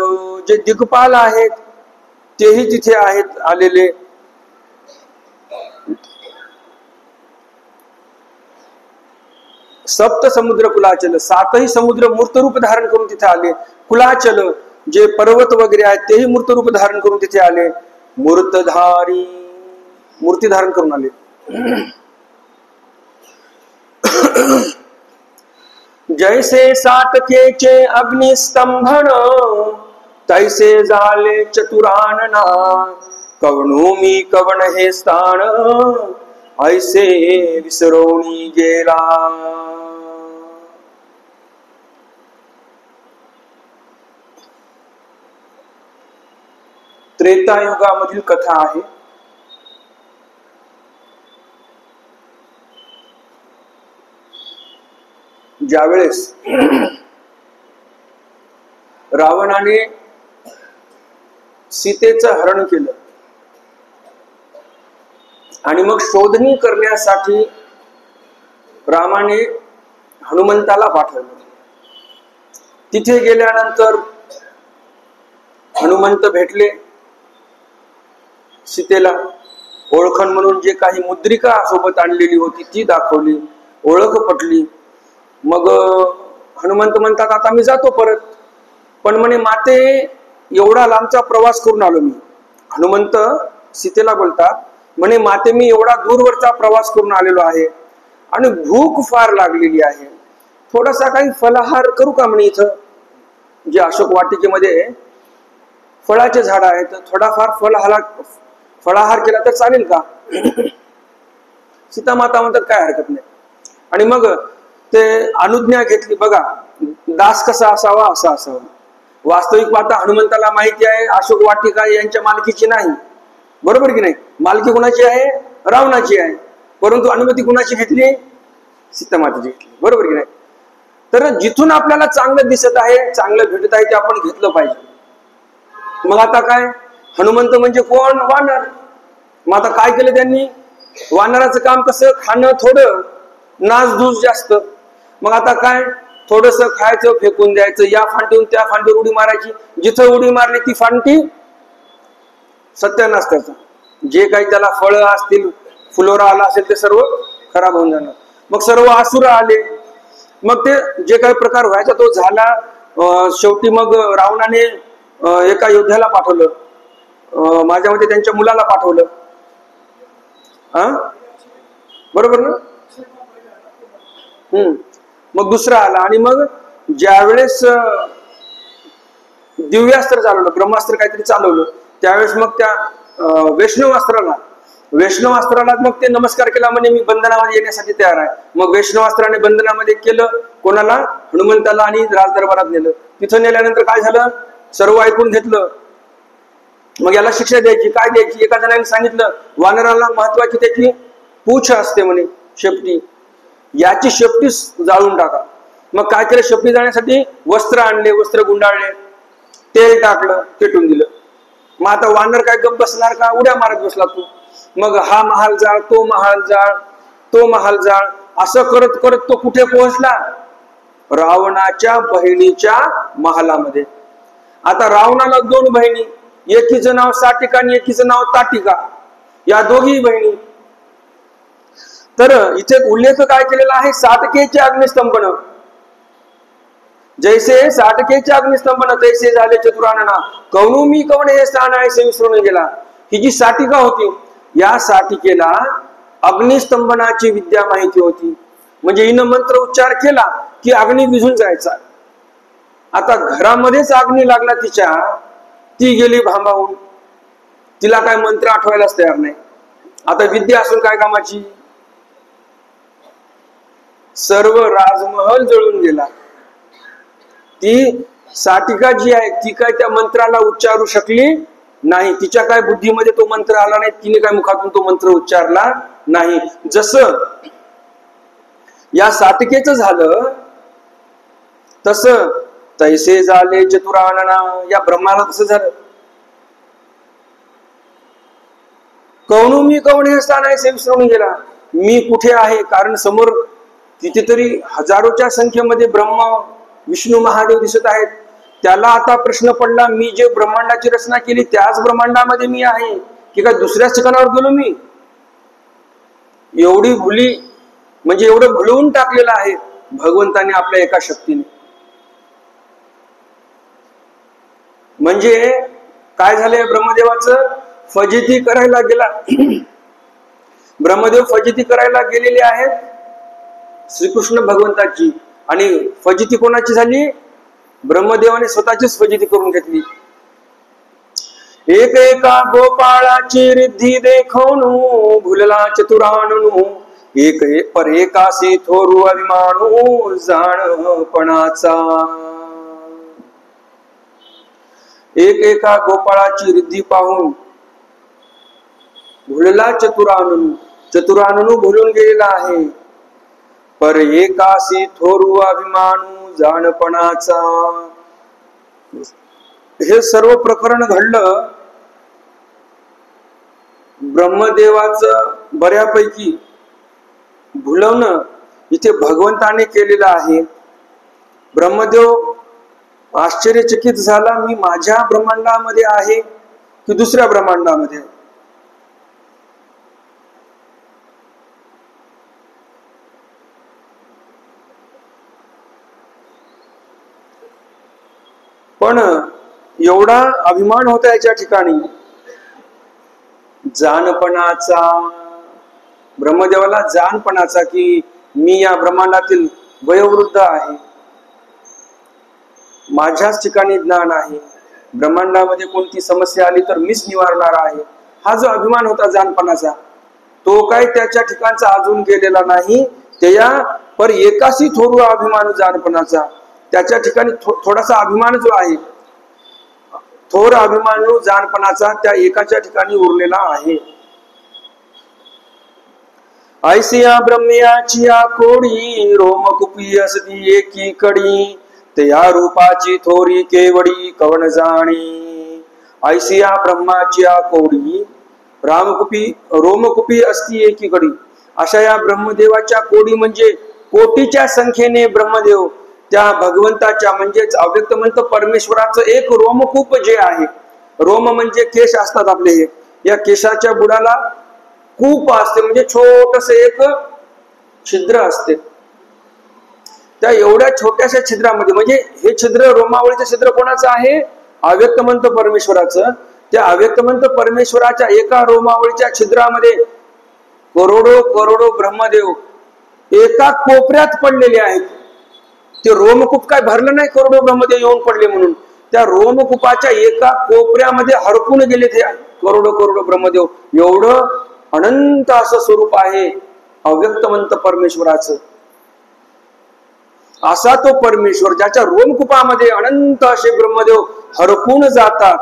[SPEAKER 2] जे दिगपाल आहेत तेही तिथे आहेत आलेले. सप्त समुद्र कुलाचल, सातही समुद्र मूर्तरूप धारण करून तिथे आले. कुलाचल जे पर्वत वगैरे आहेत तेही मूर्तरूप धारण करून तिथे आले. मूर्तधारी, मूर्ती धारण करून आले. जैसे सातकेचे अग्निस्तंभन, तैसे झाले चतुरानना. कवणू मी कवण हे स्थान, ऐसे विसरवणी गेला. त्रेतायुगामधील कथा आहे. ज्यावेळेस रावणाने सीतेचं हरण केलं आणि मग शोधणी करण्यासाठी रामाने हनुमंताला पाठवलं. तिथे गेल्यानंतर हनुमंत भेटले सीतेला. ओळखण म्हणून जे काही मुद्रिका सोबत आणलेली होती ती दाखवली, ओळख पटली. मग हनुमंत म्हणतात आता मी जातो परत, पण म्हणे माते एवढा लांबचा प्रवास करून आलो मी. हनुमंत सीतेला बोलतात म्हणे माते मी एवढा दूरवरचा प्रवास करून आलेलो आहे आणि भूक फार लागलेली आहे, थोडासा काही फलाहार करू का म्हणे. इथं जे अशोक वाटिकेमध्ये फळाचे झाड आहेत, थोडाफार फळाहार केला तर चालेल का. सीता माता म्हणतात काय हरकत नाही. आणि मग ते अनुज्ञा घेतली. बघा दास कसा असावा असा असावा. वास्तविक पाहता हनुमंताला माहिती आहे अशोक वाटिका यांच्या मालकीची नाही, बरोबर की नाही. मालकी कुणाची आहे, रावणाची आहे. परंतु अनुमती कुणाची घेतली, सीता मातेची घेतली, बरोबर की नाही. तर जिथून आपल्याला चांगलं दिसत आहे, चांगलं भेटत आहे ते आपण घेतलं पाहिजे. मग आता काय, हनुमंत म्हणजे कोण, वानर. मग आता काय केलं त्यांनी, वानराचं काम कसं, खाणं थोडं, नासधूस जास्त. मग आता काय, थोडस खायचं, फेकून द्यायचं, या फांदीहून त्या फांदीवर उडी मारायची. जिथं उडी मारली ती फांदी सत्यानाश त्याचा. जे काही त्याला फळं असतील, फुलोरा आला असेल ते सर्व खराब होऊन जाणार. मग सर्व असुर आले. मग ते जे काही प्रकार व्हायचा तो झाला. शेवटी मग रावणाने एका योद्ध्याला पाठवलं, माझ्या मते त्यांच्या मुलाला पाठवलं. बरोबर ना. मग दुसरा आला. आणि मग ज्यावेळेस दिव्यास्त्र चालवलं, ब्रह्मास्त्र काहीतरी चालवलं, त्यावेळेस मग त्या वैष्णवास्त्राला मग ते नमस्कार केला, म्हणे मी बंधनामध्ये येण्यासाठी तयार आहे. मग वैष्णवास्त्राने बंधनामध्ये केलं कोणाला, हनुमंताला, आणि राजदरबारात नेलं. तिथं नेल्यानंतर काय झालं, सर्व ऐकून घेतलं. मग याला शिक्षा द्यायची, काय द्यायची. एका जणाने सांगितलं वानराला महत्वाची त्याची पूछ असते म्हणे, शेपटी, याची शेपटी जाळून टाका. मग काय केलं, शेपटी जाण्यासाठी वस्त्र आणले, वस्त्र गुंडाळले, तेल टाकलं, पेटून दिलं. मग आता वानर काय गप बसणार का, उड्या मारत बसला तू. मग हा महाल जाळ, तो महाल जाळ, तो महाल जाळ, असं करत करत तो कुठे पोहोचला, रावणाच्या बहिणीच्या महालामध्ये. आता रावणाला दोन बहिणी, एकीचं नाव साटिका आणि एकीचं नाव ताटिका, या दोघी बहिणी. तर इथे उल्लेख काय केलेला आहे, साटकेचे अग्निस्तंभन. जैसे साटकेचे अग्निस्तंभन तैसे झाले चतुरानना. कवणू मी कवण हे स्थान आहे विसरून गेला. ही जी साटिका होती, या साटिकेला अग्निस्तंभनाची विद्या माहिती होती. म्हणजे हिनं मंत्र उच्चार केला की अग्नी विझून जायचा. आता घरामध्येच अग्नी लागला तिच्या, ती गेली भांबावून, तिला काय मंत्र आठवायलाच तयार नाही. आता विद्या असून काय कामाची? सर्व राजमहल जळून गेला. ती साटिका जी आहे ती काय त्या मंत्राला उच्चारू शकली नाही. तिच्या काय बुद्धीमध्ये तो मंत्र आला नाही, तिने काय मुखातून तो मंत्र उच्चारला नाही. जसं या साटिकेचं झालं तसं तैसे झाले चतुरानना, या ब्रह्माला तसं झालं. कौणू मी कौण हे स्थान आहे हे विसरून गेला. मी कुठे आहे, कारण समोर कितीतरी हजारोच्या संख्येमध्ये ब्रह्म विष्णू महादेव दिसत आहेत. त्याला आता प्रश्न पडला, मी जे ब्रह्मांडाची रचना केली त्याच ब्रह्मांडामध्ये मी आहे की काय दुसऱ्याच ठिकाणावर गेलो मी? एवढी भुली, म्हणजे एवढं भुलवून टाकलेलं आहे भगवंताने आपल्या एका शक्तीने. म्हणजे काय झालंय, ब्रह्मदेवाचं फजिती करायला गेला. ब्रह्मदेव फजिती करायला गेलेले आहेत श्रीकृष्ण भगवंताची. आणि फजिती कोणाची झाली? ब्रह्मदेवाने स्वतःचीच फजिती करून घेतली. एक एका गोपाळाची रिद्धी देखवणू, भुलला चतुराननू, एक पर एकासी थोरू अभिमानू, जाणपणाचा. एक एका गोपाळाची रिद्धी पाहून भुलला चतुराननू, चतुराननू भुलून गेलेला आहे. पर एकासी थोरू अभिमानू, जाणपणाचा. हे सर्व प्रकरण घडलं ब्रह्मदेवाचं बऱ्यापैकी भुलवणं इथे भगवंताने केलेलं आहे. ब्रह्मदेव आश्चर्यचकित झाला, मी माझ्या ब्रह्मांडामध्ये आहे की दुसऱ्या ब्रह्मांडामध्ये? पण एवढा अभिमान होता याच्या ठिकाणी, जाणपणाचा. ब्रह्मदेवाला जाणपणाचा की मी या ब्रह्मांडातील वयोवृद्ध आहे, माझ्याच ठिकाणी ज्ञान आहे, ब्रह्मांडामध्ये कोणती समस्या आली तर मीच निवारणार आहे. हा जो अभिमान होता जाणपणाचा, तो काय त्याच्या ठिकाणचा अजून गेलेला नाही. त्या पर एकासी थोरू अभिमान जाणपणाचा, त्याच्या ठिकाणी थोडासा अभिमान जो आहे, थोर अभिमान जाणपणाचा, त्या एकाच्या ठिकाणी उरलेला आहे. ऐसिया ब्रह्मयाची कोडी, रोमकुपी असती एकी कडी, त्या रूपाची थोरी केवडी कवण जाणी. ऐसिया ब्रह्माची कोडी, रोमकुपी असती एकी कडी. अशा या ब्रह्मदेवाच्या कोडी म्हणजे कोटीच्या संख्येने ब्रह्मदेव त्या भगवंताच्या म्हणजेच अव्यक्त म्हणतो परमेश्वराचं एक रोमकूप जे आहे, रोम म्हणजे केश असतात आपले, हे या केशाच्या बुडाला कूप असते, म्हणजे छोटस एक छिद्र असते. त्या एवढ्या छोट्याशा छिद्रामध्ये, म्हणजे हे छिद्र रोमावळीचं छिद्र कोणाचं आहे? अव्यक्त म्हणतो परमेश्वराचं. त्या अव्यक्त म्हणतो परमेश्वराच्या एका रोमावळीच्या छिद्रामध्ये करोडो करोडो ब्रह्मदेव एका कोपऱ्यात पडलेले आहेत. ते रोमकूप काय भरलं नाही करोडो ब्रह्मदेव येऊन पडले म्हणून, त्या रोमकूपाच्या एका कोपऱ्यामध्ये हरपून गेले ते करोडो करोडो ब्रह्मदेव. एवढं अनंत असं स्वरूप आहे अव्यक्तमंत परमेश्वराचं. असा तो परमेश्वर ज्याच्या रोमकूपामध्ये अनंत असे ब्रह्मदेव हरपून जातात,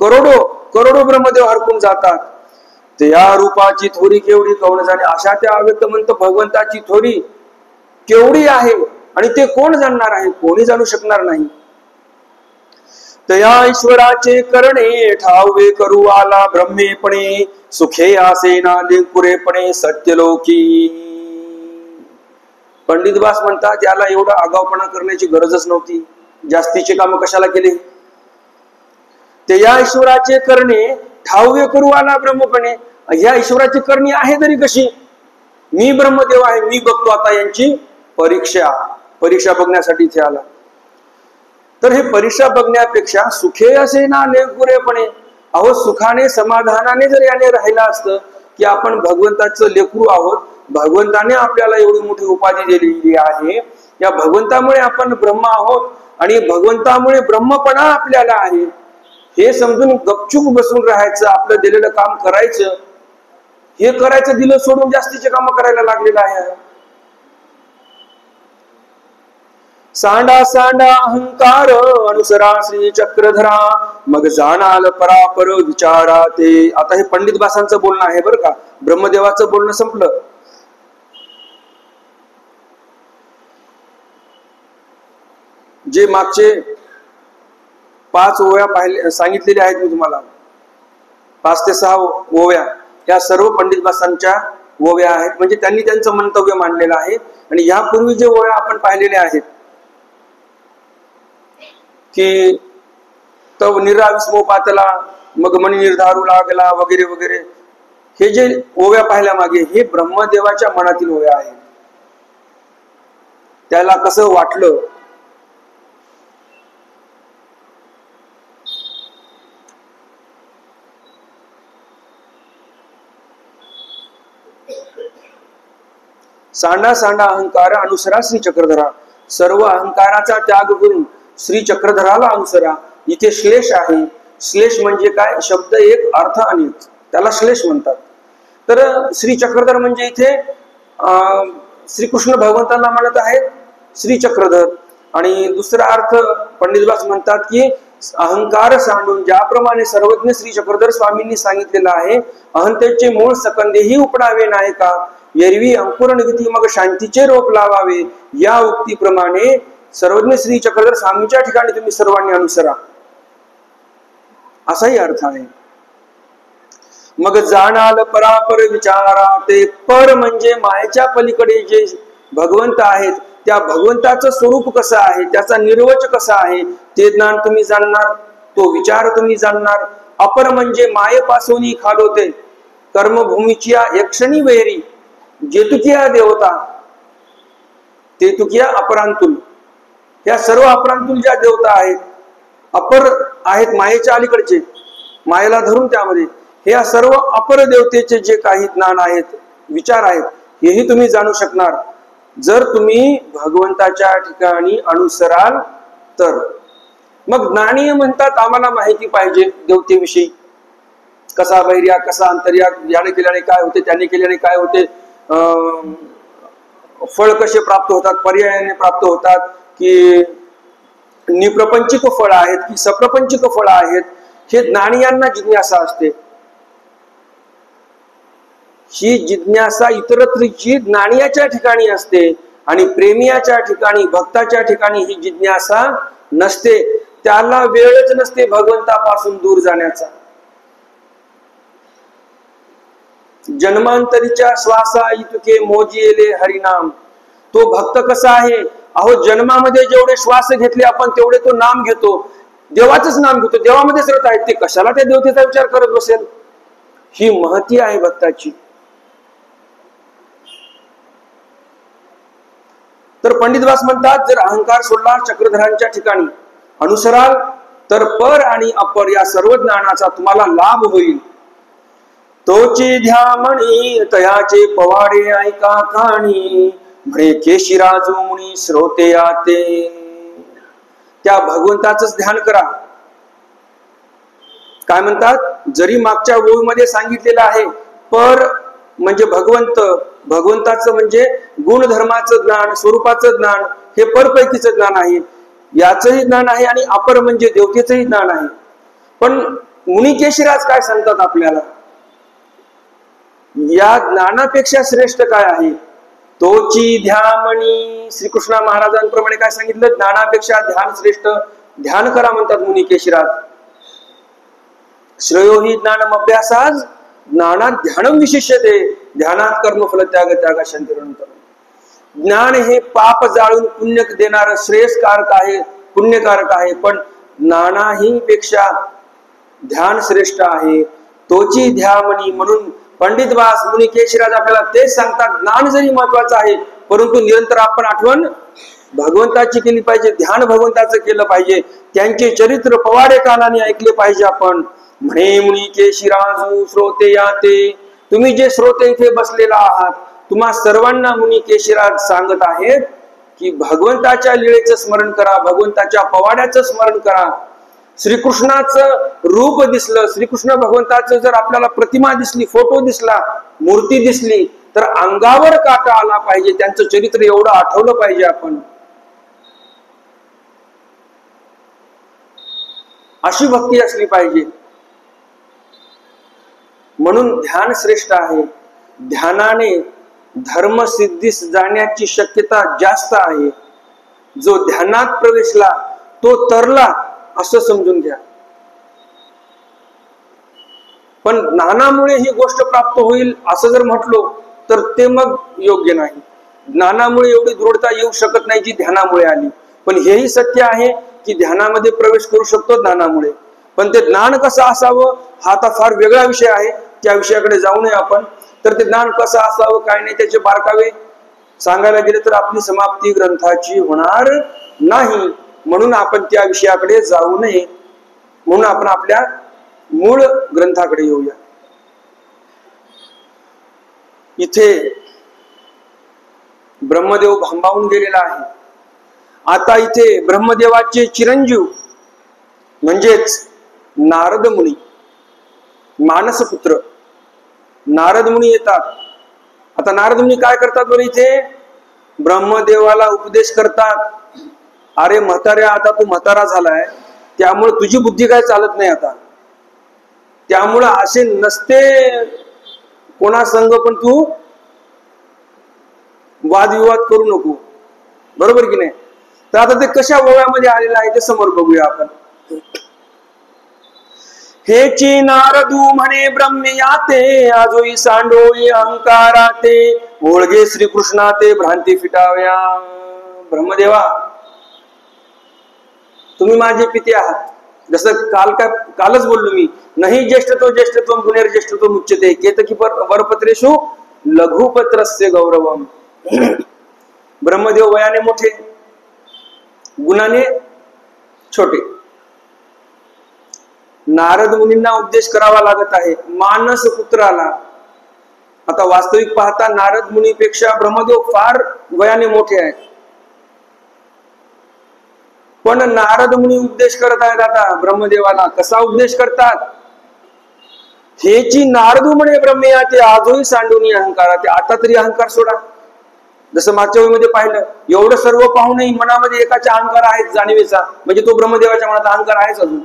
[SPEAKER 2] करोडो करोडो ब्रह्मदेव हरपून जातात. त्या रूपाची थोरी केवढी कवण जाणे. अशा त्या अव्यक्तमंत भगवंताची थोरी केवढी आहे आणि ते कोण जाणणार आहे? कोणी जाणू शकणार नाही. तया ईश्वराचे करणे ठावे करू आला ब्रह्मेपणे, सुखे आसे ना पुरेपणे सत्यलोकी. पंडित बास म्हणतात याला एवढा आगाऊपणा करण्याची गरजच नव्हती, जास्तीचे काम कशाला केले? ते या ईश्वराचे करणे ठावे करू आला ब्रह्मपणे. या ईश्वराची करणी आहे तरी कशी? मी ब्रह्मदेव आहे, मी बघतो आता यांची परीक्षा बघण्यासाठी इथे आला. तर हे परीक्षा बघण्यापेक्षा सुखे असे ना पुरेपणे, अहो सुखाने समाधानाने जर याने राहिला असतं की आपण भगवंताचं लेकरू आहोत, भगवंताने आपल्याला एवढी मोठी उपाधी दिलेली आहे, या भगवंतामुळे आपण ब्रह्म आहोत, आणि भगवंतामुळे ब्रह्मपणा आपल्याला आहे हे समजून गपचूप बसून राहायचं, आपलं दिलेलं काम करायचं. हे करायचं दिलं सोडून जास्तीचे काम करायला लागलेलं आहे. सांडा सांडा अहंकार अनुसरा श्री चक्रधरा, मग जाणाल परापर विचारा ते. आता हे पंडित भासांचं बोलणं आहे बरं का, ब्रह्मदेवाचं बोलणं संपलं. जे मागचे 5 ओव्या सांगितलेल्या आहेत मी तुम्हाला, 5 ते 6 ओव्या, त्या सर्व पंडित भासांच्या ओव्या आहेत. म्हणजे त्यांनी त्यांचं मंतव्य मांडलेलं आहे. आणि यापूर्वी जे ओव्या आपण पाहिलेल्या आहेत की तव निराविस्मो पातला, मग मनी निर्धारू लागला वगैरे वगैरे, हे जे ओव्या पाहिल्या मागे हे ब्रह्मदेवाच्या मनातील ओव्या आहेत. त्याला कसं वाटलं, सांडा सांडा अहंकार अनुसरा श्री चक्रधरा, सर्व अहंकाराचा त्याग करून श्री चक्रधराला अनुसरा. इथे श्लेष आहे. श्लेष म्हणजे काय, शब्द एक अर्थ अनेक, त्याला श्लेष म्हणतात. तर श्री चक्रधर म्हणजे इथे श्रीकृष्ण भगवंतांना म्हणत आहेत श्री चक्रधर. आणि दुसरा अर्थ पंडित भास म्हणतात की अहंकार सांडून ज्याप्रमाणे सर्वज्ञ श्री चक्रधर स्वामींनी सांगितलेलं आहे, अहंतेचे मूळ सकंदेही उपडावे नाही का, एरवी अंकुर निगती मग शांतीचे रोप लावावे, या उक्तीप्रमाणे सर्वज्ञ श्री चक्रधर स्वामींच्या ठिकाणी तुम्ही सर्वांनी अनुसरा, असाही अर्थ आहे. मग जाणाल परापर विचारा ते. पर म्हणजे मायेच्या पलीकडे जे भगवंत आहेत, त्या भगवंताचं स्वरूप कसं आहे, त्याचा निर्वच कसा आहे ते ज्ञान तुम्ही जाणणार, तो विचार तुम्ही जाणणार. अपर म्हणजे मायेपासून खालोते कर्मभूमीची एकक्षणी वैरी, जेतुकिया देवता तेतुकिया अपरांतुल, या सर्व अपरांतुल ज्या देवता आहेत, अपर आहेत मायेच्या अलीकडचे, मायेला धरून त्यामध्ये, हे सर्व अपर देवतेचे जे काही ज्ञान आहेत, विचार आहेत, हेही तुम्ही जाणू शकणार जर तुम्ही भगवंताच्या ठिकाणी अनुसराल तर. मग ज्ञानीय म्हणतात आम्हाला माहिती पाहिजे देवतेविषयी, कसा बहिर्या कसा अंतर्या, याने केल्याने काय होते, त्याने केल्याने काय होते, फळ कसे प्राप्त होतात, पर्यायाने प्राप्त होतात, की निप्रपंचिक फळ आहेत की सप्रपंचिक फळ आहेत, हे ज्ञानियांना जिज्ञासा असते. ही जिज्ञासा इतरत्रीची ज्ञानियाच्या ठिकाणी असते आणि प्रेमियाच्या ठिकाणी, भक्ताच्या ठिकाणी ही जिज्ञासा नसते. त्याला वेळच नसते भगवंतापासून दूर जाण्याचा. जन्मांतरीच्या श्वासा इतके मोजिले हरिनाम. तो भक्त कसा आहे, अहो जन्मामध्ये जेवढे श्वास घेतले आपण तेवढे तो नाम घेतो, देवाचंच नाम घेतो, देवामध्येच रत आहे, ते कशाला त्या देवतेचा विचार करत बसेल. ही महती आहे भक्ताची. तर पंडित भास म्हणतात जर अहंकार सोडला, चक्रधरांच्या ठिकाणी अनुसराल तर पर आणि अपर या सर्व ज्ञानाचा तुम्हाला लाभ होईल. तोचे ध्यामणी तयाचे पवाडे ऐका काणी, म्हणे केशिराजू मुनी श्रोते आते. त्या भगवंताचंच ध्यान करा. काय म्हणतात, जरी मागच्या ओळीमध्ये सांगितलेलं आहे पर म्हणजे भगवंत, भगवंताचं म्हणजे गुणधर्माचं ज्ञान, स्वरूपाचं ज्ञान, हे परपैकीचं ज्ञान आहे, याचंही ज्ञान आहे, आणि अपर म्हणजे देवतेचंही ज्ञान आहे. पण मुनी केशिराज काय सांगतात आपल्याला, या ज्ञानापेक्षा श्रेष्ठ काय आहे, तोची ध्यामणी. श्रीकृष्ण महाराजांप्रमाणे काय सांगितलं, ज्ञानापेक्षा ध्यान श्रेष्ठ, ध्यान करा म्हणतात मुनी केशिराज. श्रेयो हि ज्ञानम अभ्यासाज ज्ञानात ध्यानम विशिष्यते, ध्यानात कर्मफल त्याग त्यागा शांतिरंतर. ज्ञान हे पाप जाळून पुण्य देणारं श्रेयस्कारक आहे, पुण्यकारक आहे, पण ज्ञानाही पेक्षा ध्यान श्रेष्ठ आहे. तोची ध्यामणी. म्हणून पंडित वास मुनी केशिराज आपल्याला तेच सांगतात, ज्ञान जरी महत्वाचं आहे परंतु निरंतर आपण आठवण भगवंताची केली पाहिजे, ध्यान भगवंताचं केलं पाहिजे, त्यांचे चरित्र पवाडे कानाने ऐकले पाहिजे आपण. म्हणे मुनी केशिराजू श्रोते याते. तुम्ही जे श्रोते इथे बसलेला आहात, तुम्हा सर्वांना मुनी केशिराज सांगत आहेत की भगवंताच्या लीळेचं स्मरण करा, भगवंताच्या पवाड्याचं स्मरण करा. श्रीकृष्णाचं रूप दिसलं, श्रीकृष्ण भगवंताचं जर आपल्याला प्रतिमा दिसली, फोटो दिसला, मूर्ती दिसली, तर अंगावर काटा आला पाहिजे. त्यांचं चरित्र एवढं आठवलं पाहिजे आपण. अशी भक्ती असली पाहिजे. म्हणून ध्यान श्रेष्ठ आहे. ध्यानाने धर्मसिद्धीस जाण्याची शक्यता जास्त आहे. जो ध्यानात प्रवेशला तो तरला असं समजून घ्या. पण ज्ञानामुळे ही गोष्ट प्राप्त होईल असं जर म्हटलो तर ते मग योग्य नाही. ज्ञानामुळे एवढी दृढता येऊ शकत नाही जी ध्यानामुळे आली. पण हेही सत्य आहे की ध्यानामध्ये प्रवेश करू शकतो ज्ञानामुळे. पण ते ज्ञान कसं असावं हा आता फार वेगळा विषय आहे. त्या विषयाकडे जाऊ नये आपण. तर ते ज्ञान कसं असावं काय नाही त्याचे बारकावे सांगायला गेले तर आपली समाप्ती ग्रंथाची होणार नाही. म्हणून आपण त्या विषयाकडे जाऊ नये. म्हणून आपण आपल्या मूळ ग्रंथाकडे येऊया. इथे ब्रह्मदेव भांबावून गेलेला आहे. आता इथे ब्रह्मदेवाचे चिरंजीव म्हणजेच नारद मुनी, मानसपुत्र नारद मुनी येतात. आता नारद मुनी काय करतात बरं? इथे ब्रह्मदेवाला उपदेश करतात. अरे म्हाताऱ्या, आता तू म्हातारा झालाय, त्यामुळे तुझी बुद्धी काय चालत नाही आता. त्यामुळे असे नसते कोणा संग पण तू वादविवाद करू नको. बरोबर की नाही? तर आता ते कशा ओव्यामध्ये आलेलं आहे ते समोर बघूया आपण. हेची नारदू म्हणे ब्रह्मयाते, आजोई सांडोई अहंकाराते, ओळगे श्रीकृष्णा ते भ्रांती फिटाव्या. ब्रह्मदेवा, तुम्ही माझे पिते आहात. जसं कालच बोललो मी, नाही ज्येष्ठत्व ज्येष्ठत्व पुनर्ज्येष्ठत्व मुच्यते केतकी वरपत्रेषु लघुपत्रस्य गौरवम. ब्रह्मदेव वयाने मोठे, गुणाने छोटे. नारद मुनींना उपदेश करावा लागत आहे मानस पुत्राला. आता वास्तविक पाहता नारद मुनीपेक्षा ब्रह्मदेव फार वयाने मोठे आहेत. पण नारद मुनी उपदेश करत आहेत आता ब्रह्मदेवाला. कसा उपदेश करतात? हेची नारदू म्हणे ब्रह्मयाते, आजोही सांडून अहंकारा. ते आता तरी अहंकार सोडा. जसं मागच्या वेळीमध्ये पाहिलं, एवढं सर्व पाहूनही मनामध्ये एकाचा अहंकार आहे जाणीवेचा, म्हणजे तो ब्रह्मदेवाच्या मनात अहंकार आहेच अजून.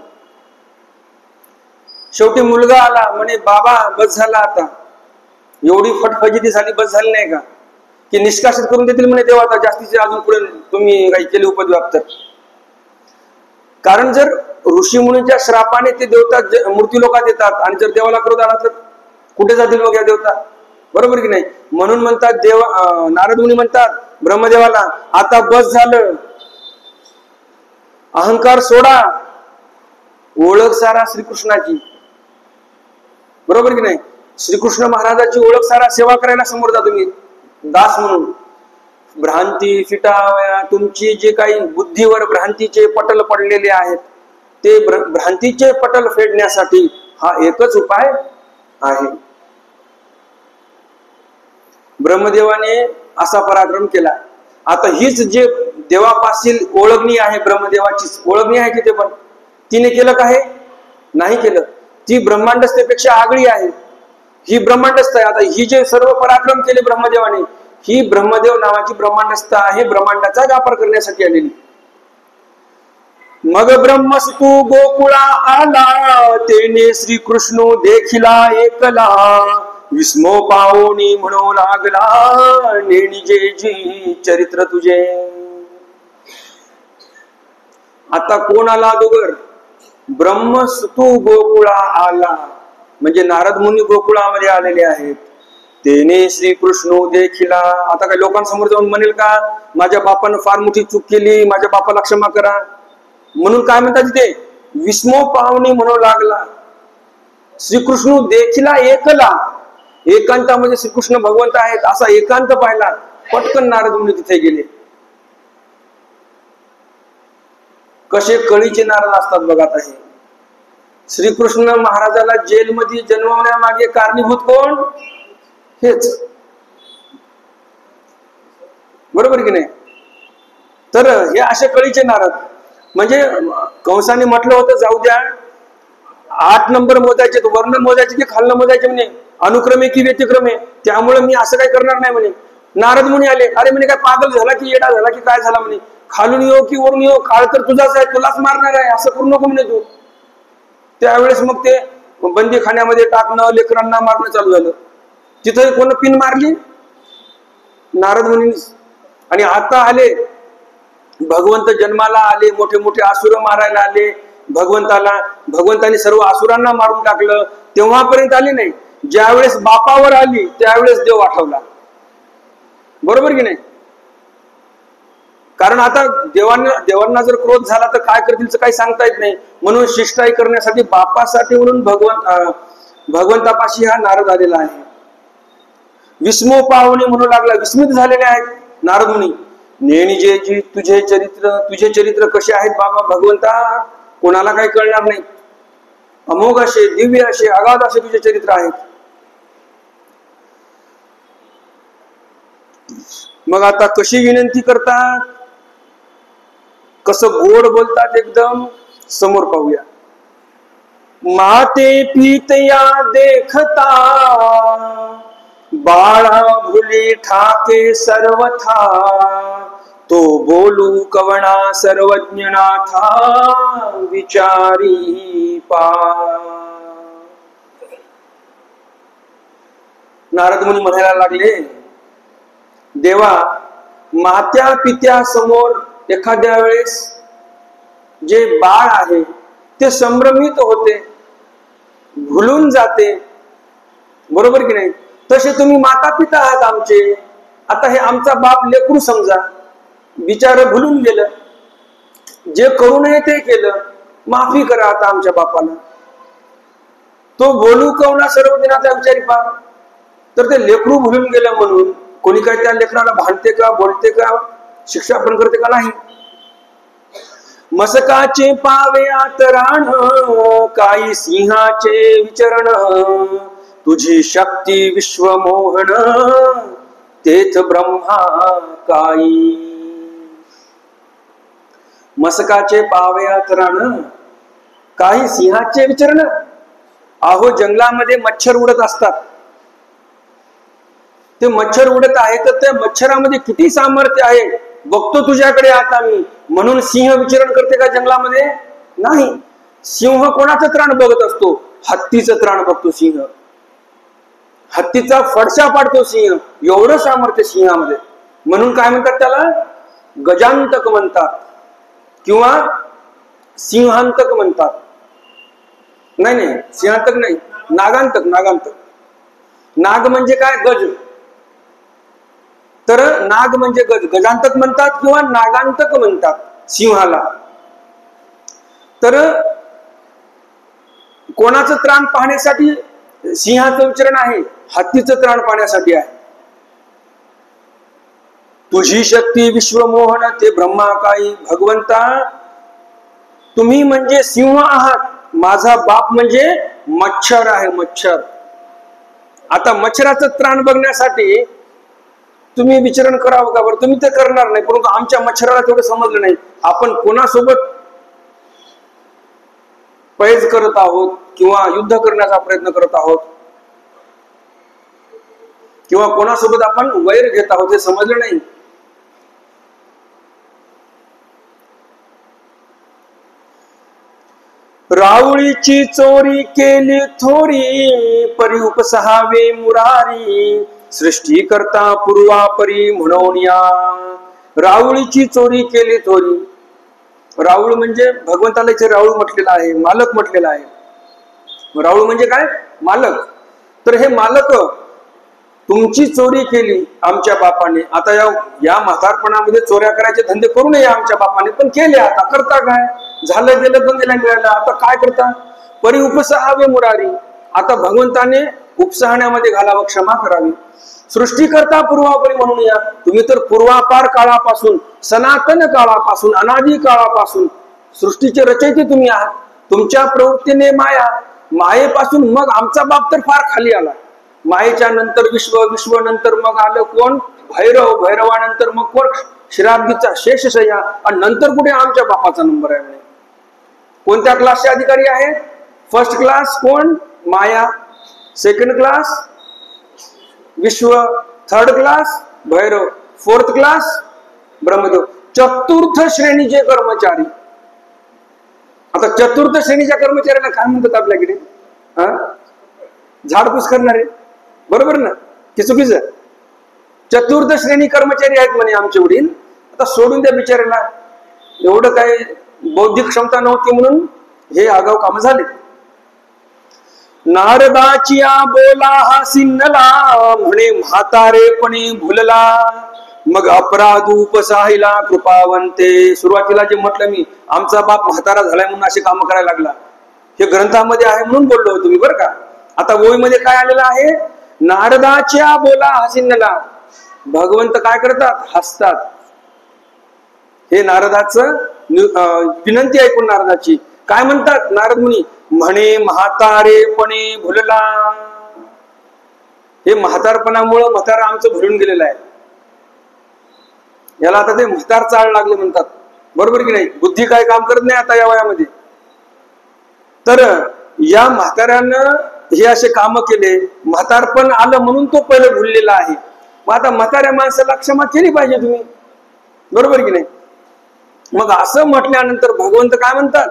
[SPEAKER 2] शेवटी मुलगा आला, म्हणे बाबा बस झाला आता. एवढी फटफजिती झाली, बस झाली नाही का? की निष्कासित करून देतील म्हणे देव आता, जास्तीचे अजून पुढे तुम्ही काही केले उपद्व्याप तर. कारण जर ऋषी मुनीच्या श्रापाने ते देवता मूर्ती लोकात येतात आणि जर देवाला क्रोध आला तर कुठे जातील मग या देवता? बरोबर की नाही? म्हणून म्हणतात देव, नारद मुनी म्हणतात ब्रह्मदेवाला, आता बस झालं, अहंकार सोडा, ओळख सारा श्रीकृष्णाची. बरोबर की नाही? श्रीकृष्ण महाराजाची ओळख सारा, सेवा करायला समोर जा तुम्ही दास म्हणून. भ्रांती फिटाव्या. तुमची जे काही बुद्धीवर भ्रांतीचे पटल पडलेले आहेत ते भ्रांतीचे पटल फेडण्यासाठी हा एकच उपाय आहे. ब्रह्मदेवाने असा पराक्रम केला. आता हीच जे देवापाशील ओळखणी आहे, ब्रह्मदेवाचीच ओळखणी आहे की ते पण तिने केलं का? हे नाही केलं. ती ब्रह्मांडस्थेपेक्षा आगळी आहे. ही ब्रह्मांडस्थ आहे. आता ही जे सर्व पराक्रम केले ब्रह्मदेवाने, ही ब्रह्मदेव नावाची ब्रह्मांडस्थ आहे, ब्रह्मांडाचा व्यापार करण्यासाठी आलेली. मग ब्रह्मस्तु गोकुळा आला, तेने श्रीकृष्ण देखिला एकला, विस्मो पावनी म्हणू लागला, नेणी जे जी चरित्र तुझे. आता कोण आला अगोदर? ब्रह्मस्तु गोकुळा आला, म्हणजे नारद मुनी गोकुळामध्ये आलेले आहेत. तेने श्रीकृष्ण देखिला. आता काही लोकांसमोर जाऊन म्हणेल का माझ्या बापानं फार मोठी चूक केली, माझ्या बापाला क्षमा करा? म्हणून काय म्हणतात तिथे? विस्मो पावनी म्हणू लागला. श्रीकृष्ण देखिला एकला, एकांतामध्ये श्रीकृष्ण भगवंत आहेत असा एकांत पाहिला. पटकन नारद मुनी तिथे गेले. कसे कळीचे नारद असतात बघा. आता हे श्रीकृष्ण महाराजाला जेलमध्ये जन्मवण्यामागे कारणीभूत कोण? हेच. बरोबर की नाही? तर हे असे कळीचे नारद. म्हणजे कंसाने म्हटलं होतं जाऊ द्या, 8 नंबर मोजायचे, वर्ण मोजायचे की खालनं मोजायचे म्हणे, अनुक्रमे की व्यतिक्रमे, त्यामुळे मी असं काही करणार नाही म्हणे. नारद मुनी आले, अरे म्हणे काय पागल झाला की येडा झाला की काय झाला म्हणे, खालून येऊ की वरून येऊ, काळ तर तुझाच आहे, तुलाच मारणार आहे, असं करू नको म्हणे तू. त्यावेळेस मग ते बंदीखान्यामध्ये टाकणं, लेकरांना मारणं चालू झालं. तिथं कोण पिन मारली? नारद मुनी. आणि आता आले भगवंत, जन्माला आले, मोठे मोठे असुर मारायला आले भगवंताने सर्व असुरांना मारून टाकलं, तेव्हापर्यंत आली नाही. ज्यावेळेस बापावर आली त्यावेळेस देव आठवला. बरोबर की नाही? कारण आता देवांना जर क्रोध झाला तर काय करतील काही सांगता येत नाही. म्हणून शिष्टाई करण्यासाठी, बापासाठी म्हणून भगवंतापाशी हा नारद आलेला आहे. विस्मो पाहुणे म्हणू लागला, विस्मित झालेले आहेत नारद मुनी. नेणिजेजी तुझे चरित्र कसे आहेत बाबा भगवंता, कोणाला काही कळणार नाही. अमोघ असे, दिव्य असे, अगाध असे तुझे चरित्र आहेत. मग आता कशी विनंती करतात, कसं गोड बोलतात एकदम, समोर पाहूया. माते पीतया देखता, बाळा भुली ठाके सर्वथा, तो बोलू कवणा सर्वज्ञनाथा, विचारी पा. नारद मुनी म्हणायला लागले, देवा, मात्या पित्या समोर एखाद्या वेळेस जे बाळ आहे ते संभ्रमित होते, भुलून जाते. बरोबर की नाही? तसे तुम्ही माता पिता आहात आमचे. आता हे आमचा बाप लेकरू समजा, बिचार भुलून गेलं, जे करू नये ते केलं, माफी करा आता आमच्या बापाला. तो बोलू कवना सर्व दिनाचा विचारी पा. तर ते लेकरू भुलून गेलं म्हणून कोणी काय त्या लेकराला भांडते का, बोलते का, शिक्षा पण करते का? नाही. मसकाचे पावे आतराण, काही सिंहाचे विचरण, तुझी शक्ती विश्वमोहन, तेथ ब्रह्मा काही. मसकाचे पावे आतराण, काही सिंहाचे विचरण. अहो जंगलामध्ये मच्छर उडत असतात, ते मच्छर उडत आहे, तर त्या मच्छरामध्ये किती सामर्थ्य आहे बघतो तुझ्याकडे आता मी, म्हणून सिंह विचरण करते का जंगलामध्ये? नाही. सिंह कोणाचं त्राण बघत असतो? हत्तीचं त्राण बघतो सिंह. हत्तीचा फडशा पाडतो सिंह, एवढं सामर्थ्य सिंहामध्ये. म्हणून काय म्हणतात त्याला? गजांतक म्हणतात किंवा सिंहांतक म्हणतात. नाही, सिंहांतक नाही, नागांतक. नाग म्हणजे काय? गज. तर नाग म्हणजे गज, गजांतक म्हणतात किंवा नागांतक म्हणतात सिंहाला. तर कोणाचं त्राण पाहण्यासाठी सिंहाचं विचरण आहे? हत्तीचं त्राण पाहण्यासाठी आहे. तुझी शक्ती विश्वमोहन, ते ब्रह्मा काही. भगवंता, तुम्ही म्हणजे सिंह आहात, माझा बाप म्हणजे मच्छर आहे, मच्छर. आता मच्छराचं त्राण बघण्यासाठी तुम्ही विचरण करावं का बरं? तुम्ही ते करणार नाही, परंतु आमच्या मच्छराला तेवढं समजलं नाही. आपण कोणासोबत पैज करत आहोत किंवा युद्ध करण्याचा प्रयत्न करत आहोत किंवा कोणासोबत आपण वैर घेत आहोत हे समजलं नाही. राऊळीची चोरी केली थोरी, परी उपसहावे मुरारी, सृष्टी करता पूर्वापरी म्हणून या. राऊळीची चोरी केली थोरी. राऊळ म्हणजे भगवंताला इथे राऊळ म्हटलेला आहे, मालक म्हटलेला आहे. राऊळ म्हणजे काय? मालक. तर हे मालक, तुमची चोरी केली आमच्या बापाने. आता या म्हातारपणामध्ये चोऱ्या करायचे धंदे करू नये आमच्या बापाने, पण केले. आता करता काय? झालं गेलं, गंगेला मिळालं, आता काय करता? परी उपसहावे मुरारी. आता भगवंताने उपसहण्यामध्ये घालावं, क्षमा करावी. सृष्टी करता पूर्वापरी म्हणून या. तुम्ही तर पूर्वापार काळापासून, सनातन काळापासून, अनादी काळापासून सृष्टीचे रचयिते तुम्ही आहात. तुमच्या प्रवृत्तीने माया, मायेपासून मग आमचा बाप तर फार खाली आला. मायेच्या नंतर विश्व, विश्व नंतर मग आलं कोण? भैरव. भैरवानंतर मग कोण? शिराब्दीचा शेषशय्या, आणि नंतर कुठे आमच्या बापाचा नंबर आहे म्हणे. कोणत्या क्लासचे अधिकारी आहेत? फर्स्ट क्लास कोण? माया. सेकंड क्लास विश्व. Third class Bhairav. Fourth class Brahmadev. चतुर्थ श्रेणीचे कर्मचारी. आता चतुर्थ श्रेणीच्या कर्मचाऱ्यांना काय म्हणतात आपल्याकडे? झाडपूस करणारे, बरोबर ना? की चुकीचं? चतुर्थ श्रेणी कर्मचारी आहेत म्हणे आमचे वडील. आता सोडून द्या बिचाऱ्याला, एवढं काही बौद्धिक क्षमता नव्हती म्हणून हे आगाऊ काम झाले. नारदाची बोला हा सिन्नला, म्हणे म्हातारेपणे भुलला, मग अपराध उपसाहिला कृपावंते. सुरुवातीला जे म्हटलं मी, आमचा बाप म्हातारा झालाय म्हणून असे काम करायला लागला, हे ग्रंथामध्ये आहे म्हणून बोललो होतो मी, बरं का? आता ओळीमध्ये काय आलेलं आहे? नारदाच्या बोला हसिन्नला. भगवंत काय करतात? हसतात. हे नारदाचं विनंती ऐकून नारदाची काय म्हणतात नारद मुनी? म्हणे म्हातारेपणे भुलला. हे म्हातारपणामुळं म्हातारा आमचं भरून गेलेलं आहे. याला आता ते म्हातार चाळ लागले म्हणतात, बरोबर की नाही? बुद्धी काय काम करत नाही आता या वयामध्ये. तर या म्हाताऱ्यानं हे असे काम केले, म्हातारपण आलं म्हणून तो पहिले भुललेला आहे. मग आता म्हाताऱ्या माणसाला क्षमा केली पाहिजे तुम्ही, बरोबर की नाही? मग असं म्हटल्यानंतर भगवंत काय म्हणतात?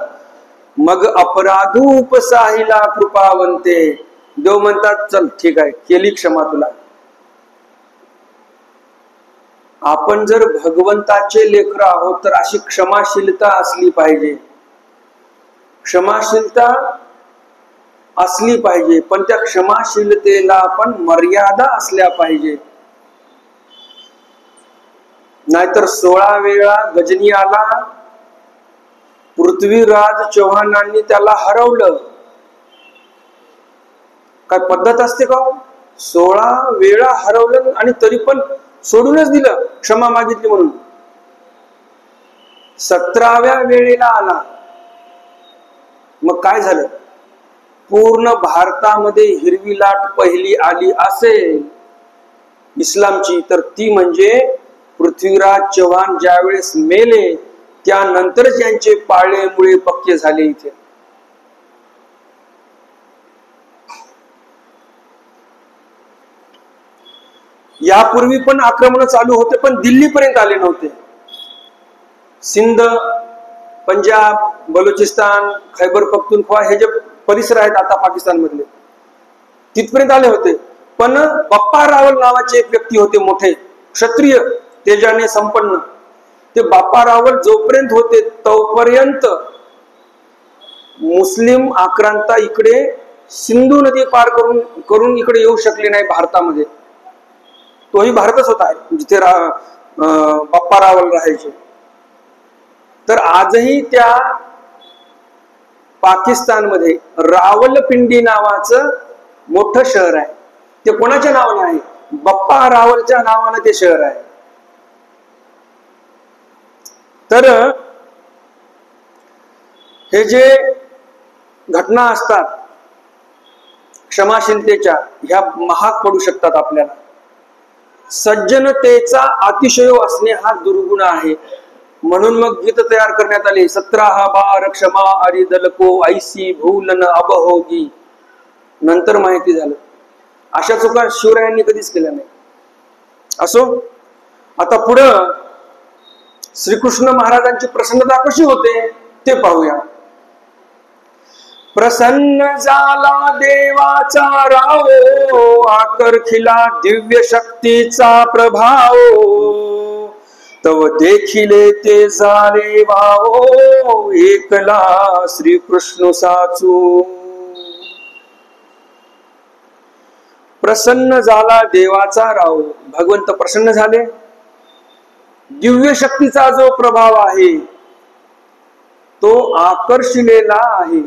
[SPEAKER 2] मग अपराधू उपसाहिला कृपावंते. देव म्हणतात चल ठीक आहे, केली क्षमा तुला. आपण जर भगवंताचे लेकर आहोत तर अशी क्षमाशीलता असली पाहिजे. क्षमाशीलता असली पाहिजे, पण त्या क्षमाशीलतेला पण मर्यादा असल्या पाहिजे. नाहीतर 16 वेळा गजनी आला, पृथ्वीराज चव्हाणांनी त्याला हरवलं. काय पद्धत असते का? 16 वेळा हरवलं आणि तरी पण सोडूनच दिलं क्षमा मागितली म्हणून. 17व्या वेळेला आला, मग काय झालं? पूर्ण भारतामध्ये हिरवी लाट पहिली आली असेल इस्लामची, तर ती म्हणजे पृथ्वीराज चव्हाण ज्यावेळेस मेले त्यानंतरच यांचे पाळे मुळे पक्के झाले इथे. यापूर्वी पण आक्रमण चालू होते, पण दिल्लीपर्यंत आले नव्हते. सिंध, पंजाब, बलुचिस्तान, खैबर पख्तूनख्वा हे जे परिसर आहेत आता पाकिस्तान मधले, तिथपर्यंत आले होते. पण बाप्पा रावल नावाचे एक व्यक्ती होते, मोठे क्षत्रिय, तेजाने संपन्न. ते बाप्पा रावल जोपर्यंत होते तोपर्यंत मुस्लिम आक्रांता इकडे सिंधू नदी पार करून इकडे येऊ शकले नाही भारतामध्ये. तोही भारतच होता जिथे बाप्पा रावल राहायचे. तर आजही त्या पाकिस्तानमध्ये रावलपिंडी नावाचं मोठं शहर आहे. ते कोणाच्या नावानं आहे? बाप्पा रावलच्या नावानं ते शहर आहे. तर हे जे घटना असतात क्षमाशीलतेच्या, ह्या महाग पडू शकतात आपल्याला. सज्जनतेचा अतिशय असणे हा दुर्गुण आहे. म्हणून मग गीत तयार करण्यात आले. 17 बार क्षमा अरिदलको ऐसी भूलन अबहोगी. नंतर माहिती झालं अशा चुका शिवरायांनी कधीच केल्या नाही. असो, आता पुढं श्रीकृष्ण महाराजांची प्रसन्नता कशी होते ते पाहूया. प्रसन्न झाला देवाचा राव, आकर्षिला दिव्य शक्तीचा प्रभाव, तव देखिले ते झाले वाव, एकला श्रीकृष्ण साचू. प्रसन्न झाला देवाचा राव, भगवंत प्रसन्न झाले. दिव्य शक्तीचा जो प्रभाव आहे तो आकर्षिलेला आहे.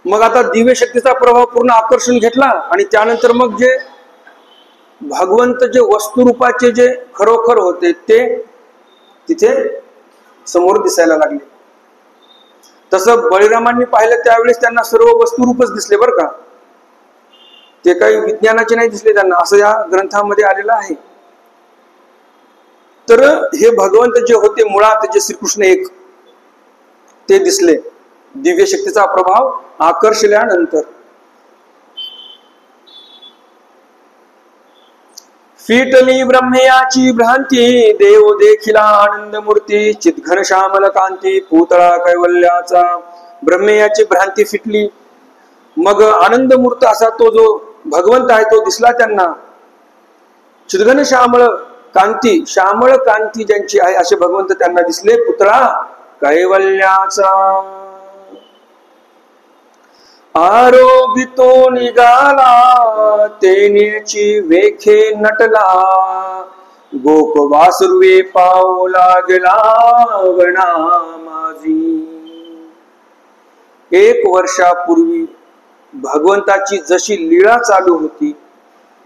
[SPEAKER 2] मग आता दिव्य शक्तीचा प्रभाव पूर्ण आकर्षण घेतला आणि त्यानंतर मग जे भगवंत जे वस्तुरूपाचे जे खरोखर होते ते तिथे समोर दिसायला लागले. तसं बळीरामांनी पाहिलं त्यावेळेस त्यांना सर्व वस्तुरूपच दिसले बरं का, ते काही विज्ञानाचे नाही दिसले त्यांना, असं या ग्रंथामध्ये आलेलं आहे. तर हे भगवंत जे होते मुळात जे श्रीकृष्ण एक ते दिसले. दिव्य शक्तीचा प्रभाव आकर्षल्यानंतर फिटली ब्रह्मयाची भ्रांती, देव देखिला आनंद मूर्ती, चितघन श्यामल कांती, पुतळा कैवल्याचा. ब्रह्मयाची भ्रांती फिटली, मग आनंद मूर्त असा तो जो भगवंत आहे तो दिसला त्यांना. चितघन श्यामळ कांती, श्यामळ कांती ज्यांची आहे असे भगवंत त्यांना दिसले. पुतळा कैवल्याचा. आरोगितो निघाला, तेनेची वेखे नटला, गोप वासुर्वे पाव लागला गणा माझी. 1 वर्षापूर्वी भगवंताची जशी लीळा चालू होती,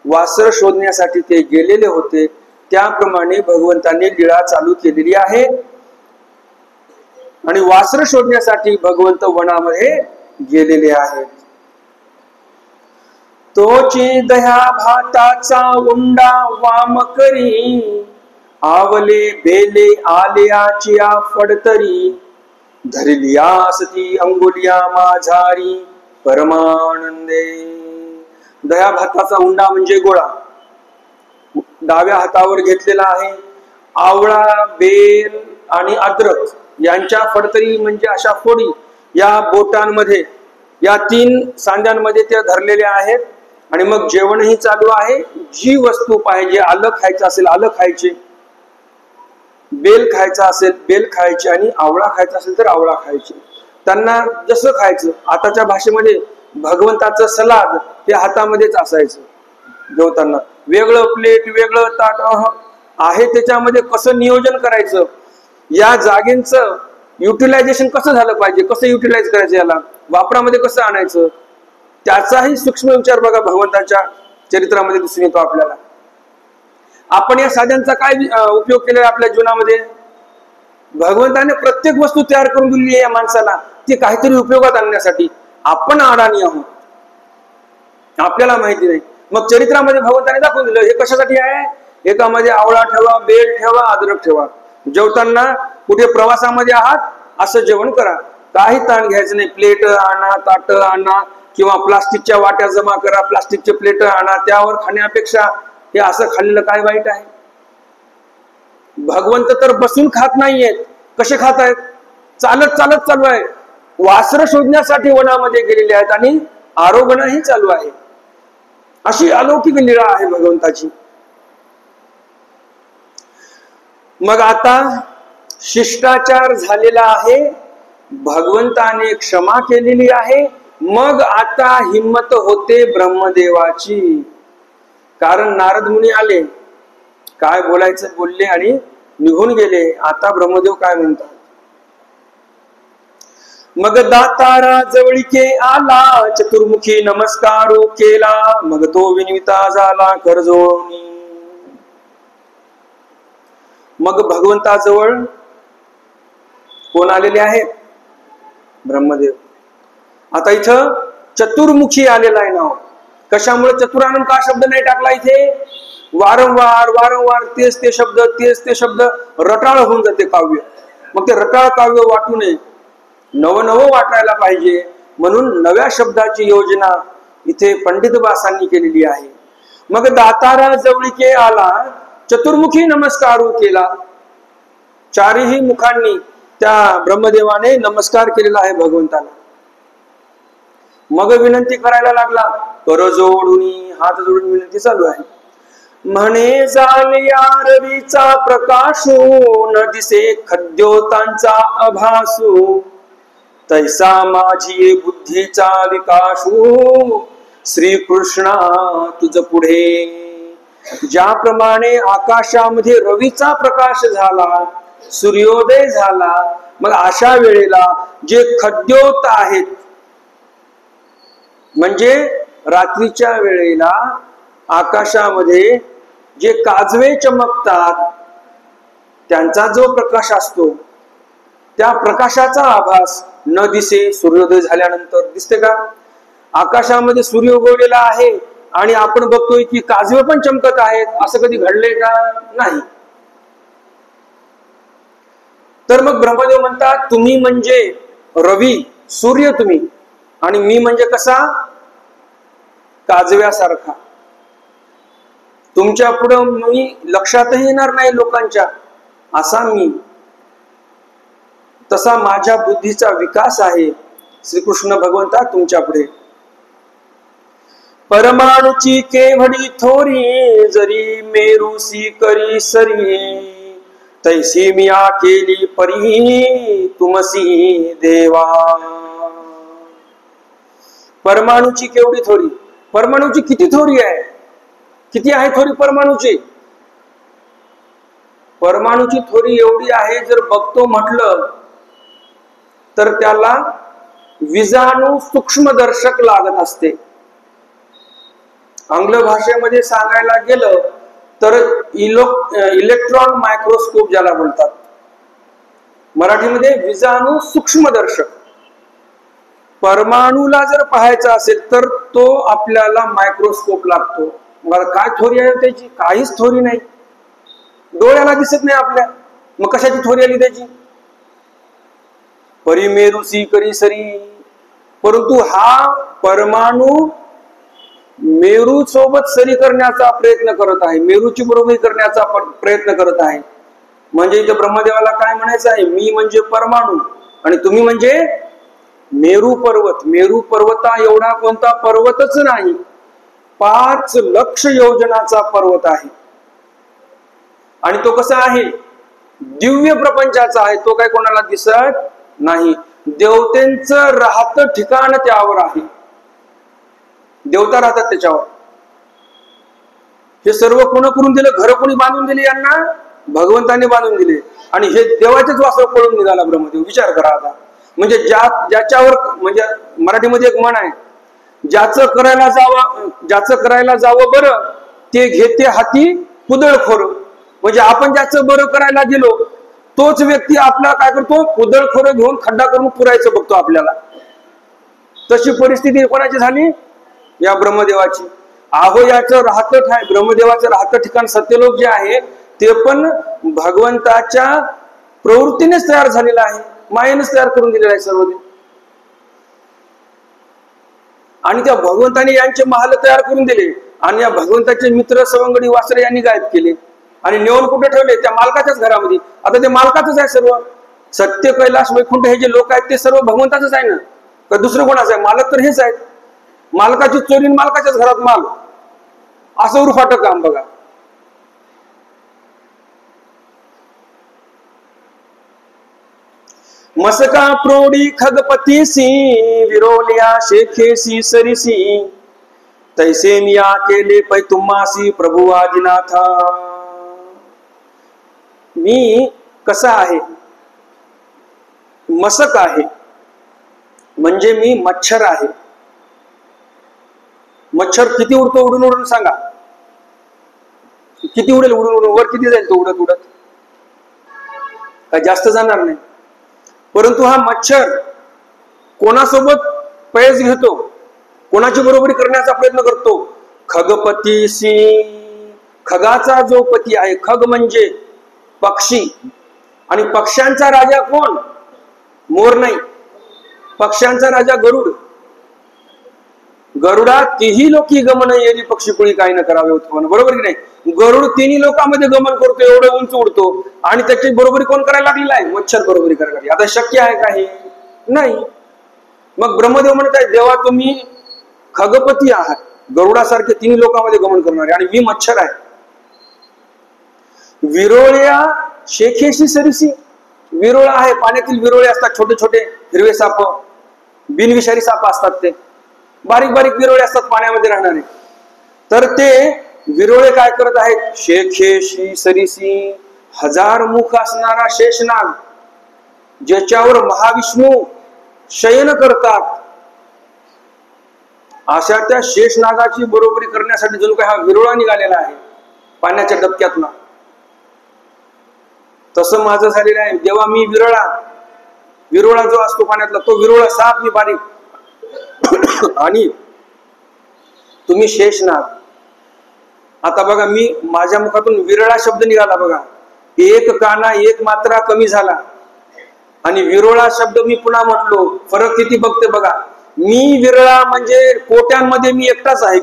[SPEAKER 2] वासर शोधण्यासाठी ते गेलेले होते, त्याप्रमाणे भगवंताने लीळा चालू केलेली आहे. आणि वासर शोधण्यासाठी भगवंत वनामध्ये गेलेले आहेत. तोची दह्या भाताचा उंडा वाम करी, आवले बेले आल्याची फडतरी, धरलिया सती अंगुलिया माझारी परमानंदे. दह्या भाताचा उंडा म्हणजे गोळा डाव्या हातावर घेतलेला आहे. आवळा, बेल आणि अद्रक यांच्या फडतरी म्हणजे अशा फोडी या बोटांमध्ये, या 3 सांध्यांमध्ये ते धरलेले आहेत. आणि मग जेवणही चालू आहे. जी वस्तू पाहिजे, आलं खायचं असेल आलं खायचे, बेल खायचा असेल बेल खायचे, आणि आवळा खायचा असेल तर आवळा खायचे. त्यांना जसं खायचं, आताच्या भाषेमध्ये भगवंताचं सलाद ते हातामध्येच असायचं. जेवताना वेगळं प्लेट वेगळं ताट आहे, त्याच्यामध्ये कसं नियोजन करायचं, या जागेचं युटिलायझेशन कसं झालं पाहिजे, कसं युटिलाइज करायचं, याला वापरामध्ये कसं आणायचं, त्याचाही सूक्ष्म विचार बघा भगवंताच्या चरित्रामध्ये दिसून येतो आपल्याला. आपण या साध्यांचा काय उपयोग केलेला आपल्या जीवनामध्ये? भगवंताने प्रत्येक वस्तू तयार करून दिली आहे या माणसाला, ती काहीतरी उपयोगात आणण्यासाठी. आपण अडाणी आहोत, आपल्याला माहिती नाही. मग चरित्रामध्ये भगवंताने दाखवून दिलं हे कशासाठी आहे. एकामध्ये आवळा ठेवा, बेल ठेवा, अद्रक ठेवा. जेवताना कुठे प्रवासामध्ये आहात असं जेवण करा, काही ताण घ्यायचं नाही. प्लेट आणा, ताट आणा, किंवा प्लास्टिकच्या वाट्या जमा करा, प्लास्टिकचे प्लेट आणा, त्यावर खाण्यापेक्षा हे असं खाल्लेलं काय वाईट आहे. भगवंत तर बसून खात नाहीयेत, कसे खात आहेत, चालत चालत चालू आहे. वासर शोधण्यासाठी वनामध्ये गेलेले आहेत आणि आरोगणही चालू आहे. अशी अलौकिक लीळा आहे भगवंताची. मग आता शिष्टाचार झालेला आहे, भगवंताने क्षमा केलेली आहे. मग आता हिम्मत होते ब्रह्मदेवाची. कारण नारद मुनी आले, काय बोलायचं बोलले आणि निघून गेले. आता ब्रह्मदेव काय म्हणतात. मग दातारा जवळीके आला, चतुर्मुखी नमस्कारू केला, मग तो विनविता झाला करजोनी. मग भगवंताजवळ कोण आलेले आहेत? ब्रह्मदेव. आता इथं चतुर्मुखी आलेला आहे नाव. कशामुळे चतुरानंद का शब्द नाही टाकला इथे? वारंवार वारंवार तेच ते शब्द रटाळ होऊन जाते काव्य. मग ते रटाळ काव्य वाटू नये, नवनवं वाटायला पाहिजे, म्हणून नव्या शब्दाची योजना इथे पंडितवासांनी केलेली आहे. मग दातारा जवळीके आला, चतुर्मुखी नमस्कारू केला. 4ही मुखांनी त्या ब्रह्मदेवाने नमस्कार केलेला आहे भगवंताला. मग विनंती करायला लागला, कर जोडून, हात जोडून विनंती चालू आहे. म्हणे झालिया रवीचा प्रकाशू, न दिसे खद्योतांचा अभासू, तैसा माझी बुद्धीचा विकासू, श्रीकृष्णा तुझ पुढे. ज्याप्रमाणे आकाशामध्ये रवीचा प्रकाश झाला, सूर्योदय झाला, मग अशा वेळेला जे खद्योत आहेत, म्हणजे रात्रीच्या वेळेला आकाशामध्ये जे काजवे चमकतात, त्यांचा जो प्रकाश असतो त्या प्रकाशाचा आभास न दिसे सूर्योदय झाल्यानंतर दिसते का? आकाशामध्ये सूर्य उगवलेला आहे आणि आपण बघतोय की काजवे पण चमकत आहेत, असं कधी घडलंय का? नाही. तर मग ब्रह्मदेव म्हणतात तुम्ही म्हणजे रवी, सूर्य तुम्ही, आणि मी म्हणजे कसा? काजव्यासारखा. तुमच्या पुढं मी लक्षातही येणार नाही लोकांच्या, असा मी. तसा माझ्या बुद्धीचा विकास आहे. श्रीकृष्ण भगवंता तुमच्या पुढे. परमाणुची केवढी थोरी, जरी मेरूसी करी सरी, तैसी मिया केली परी, तुमसी देवा. परमाणुची केवढी थोरी? परमाणुची किती थोरी आहे? किती आहे थोरी परमाणुची? परमाणुची थोरी एवढी आहे, जर बघतो म्हटलं तर त्याला विजाणू सूक्ष्मदर्शक लागत असते. आंग्ल भाषेमध्ये सांगायला गेलं तर इलेक्ट्रॉन मायक्रोस्कोप ज्याला बोलतात, मराठीमध्ये विजाणू सूक्ष्मदर्शक. परमाणूला जर पाहायचा असेल तर तो आपल्याला मायक्रोस्कोप लागतो. मग काय थोरी आहे त्याची? काहीच थोरी नाही, डोळ्याला दिसत नाही आपल्या. मग कशाची थोरी आली त्याची? परिमेरुसी करी सरी. परंतु हा परमाणू मेरू सोबत सरी करण्याचा प्रयत्न करत आहे, मेरूची बरोबरी करण्याचा प्रयत्न करत आहे. म्हणजे इथे ब्रह्मदेवाला काय म्हणायचं आहे? मी म्हणजे परमाणू आणि तुम्ही म्हणजे मेरू पर्वत. मेरू पर्वता एवढा कोणता पर्वतच नाही, 5 लक्ष योजनाचा पर्वत आहे. आणि तो कसा आहे? दिव्य प्रपंचाचा आहे. तो काय कोणाला दिसत नाही. देवतेंचं राहतं ठिकाण त्यावर आहे, देवता राहतात त्याच्यावर. हे सर्व कोण करून दिलं? घर कोणी बांधून दिले यांना? भगवंताने बांधून दिले. आणि हे देवाचेच वासर पळून निघाला ब्रह्मदेव. विचार करा आता. म्हणजे ज्याच्यावर, म्हणजे मराठीमध्ये एक म्हण आहे, ज्याचं करायला जावं बरं ते घेते हाती पुदळखोर. म्हणजे आपण ज्याचं बरं करायला गेलो तोच व्यक्ती आपला काय करतो? पुदळखोर घेऊन खड्डा करून पुरायचं बघतो आपल्याला. तशी परिस्थिती कोणाची झाली? या ब्रह्मदेवाची. आहो याचं राहतं आहे, ब्रह्मदेवाचं राहतं ठिकाण सत्यलोक जे आहे ते पण भगवंताच्या प्रवृत्तीनेच तयार झालेलं आहे, मायेनेच तयार करून दिलेलं आहे सर्व. आणि त्या भगवंताने यांचे महाल तयार करून दिले आणि या भगवंताचे मित्र सवंगडी वासरे यांनी गायब केले आणि नेऊन कुठे ठेवले? त्या मालकाच्याच घरामध्ये. आता ते मालकाचंच आहे सर्व. सत्य, कैलास, वैकुंठ हे जे लोक आहेत ते सर्व भगवंताचंच आहे ना, का दुसरं कोणाचं आहे? मालक तर हेच आहेत. मालकाची चोरी, मालकाच्याच घरात माल, असं उरफाटं काम बघा. मसका प्रोडी खगपतीसी, विरोलिया शेखेसी सरिसी, तैसे मिया केले पै तुम्हासी प्रभू आदिनाथा. मी कसा आहे? मसक आहे, म्हणजे मी मच्छर आहे. मच्छर किती उडतो? उडून उडून सांगा, किती उडेल? उडून उडून वर किती जाईल तो उडत उडत? काय जास्त जाणार नाही. परंतु हा मच्छर कोणासोबत पैस घेतो? कोणाची बरोबरी करण्याचा प्रयत्न करतो? खगपतीसी, खगाचा जो पती आहे. खग म्हणजे पक्षी, आणि पक्ष्यांचा राजा कोण? मोर नाही, पक्ष्यांचा राजा गरुड. गरुडा तिही लोकी गमन येरी पक्षी कुळी काही न करावे उत्पन्न. बरोबर की नाही? गरुड तिन्ही लोकांमध्ये गमन करतो, एवढं उंच उडतो, आणि त्याची बरोबरी कोण करायला लागलेला आहे? मच्छर बरोबरी करायला लागली. आता शक्य आहे काही? नाही. मग ब्रह्मदेव म्हणत आहे देवा तुम्ही खगपती आहात, गरुडासारखे तिन्ही लोकांमध्ये गमन करणारे, आणि मी मच्छर आहे. विरोळ्या शेखेशी सरिसी. विरोळा आहे, पाण्यातील विरोळे असतात, छोटे छोटे हिरवे साप, बिनविषारी साप असतात. ते बारीक बारीक विरोळे असतात पाण्यामध्ये राहणारे. तर ते विरोळे काय करत आहेत? शेखेशी सरिसी, 1000 मुख असणारा शेषनाग, ज्याच्यावर महाविष्णू शयन करतात, अशा त्या शेषनागाची बरोबरी करण्यासाठी जणू काय हा विरोळा निघालेला आहे पाण्याच्या डबक्यातला. तसं माझं झालेलं आहे. जेव्हा मी विरोळा जो असतो पाण्यातला, तो विरोळा साप मी बारीक आणि तुम्ही शेषनाग. आता बघा, मी माझ्या मुखातून विरळा शब्द निघाला बघा, एक काना एक मात्रा कमी झाला आणि विरोळा शब्द मी पुन्हा म्हटलो. फरक किती बघते बघा. मी विरळा म्हणजे कोट्यांमध्ये मी एकटाच आहे.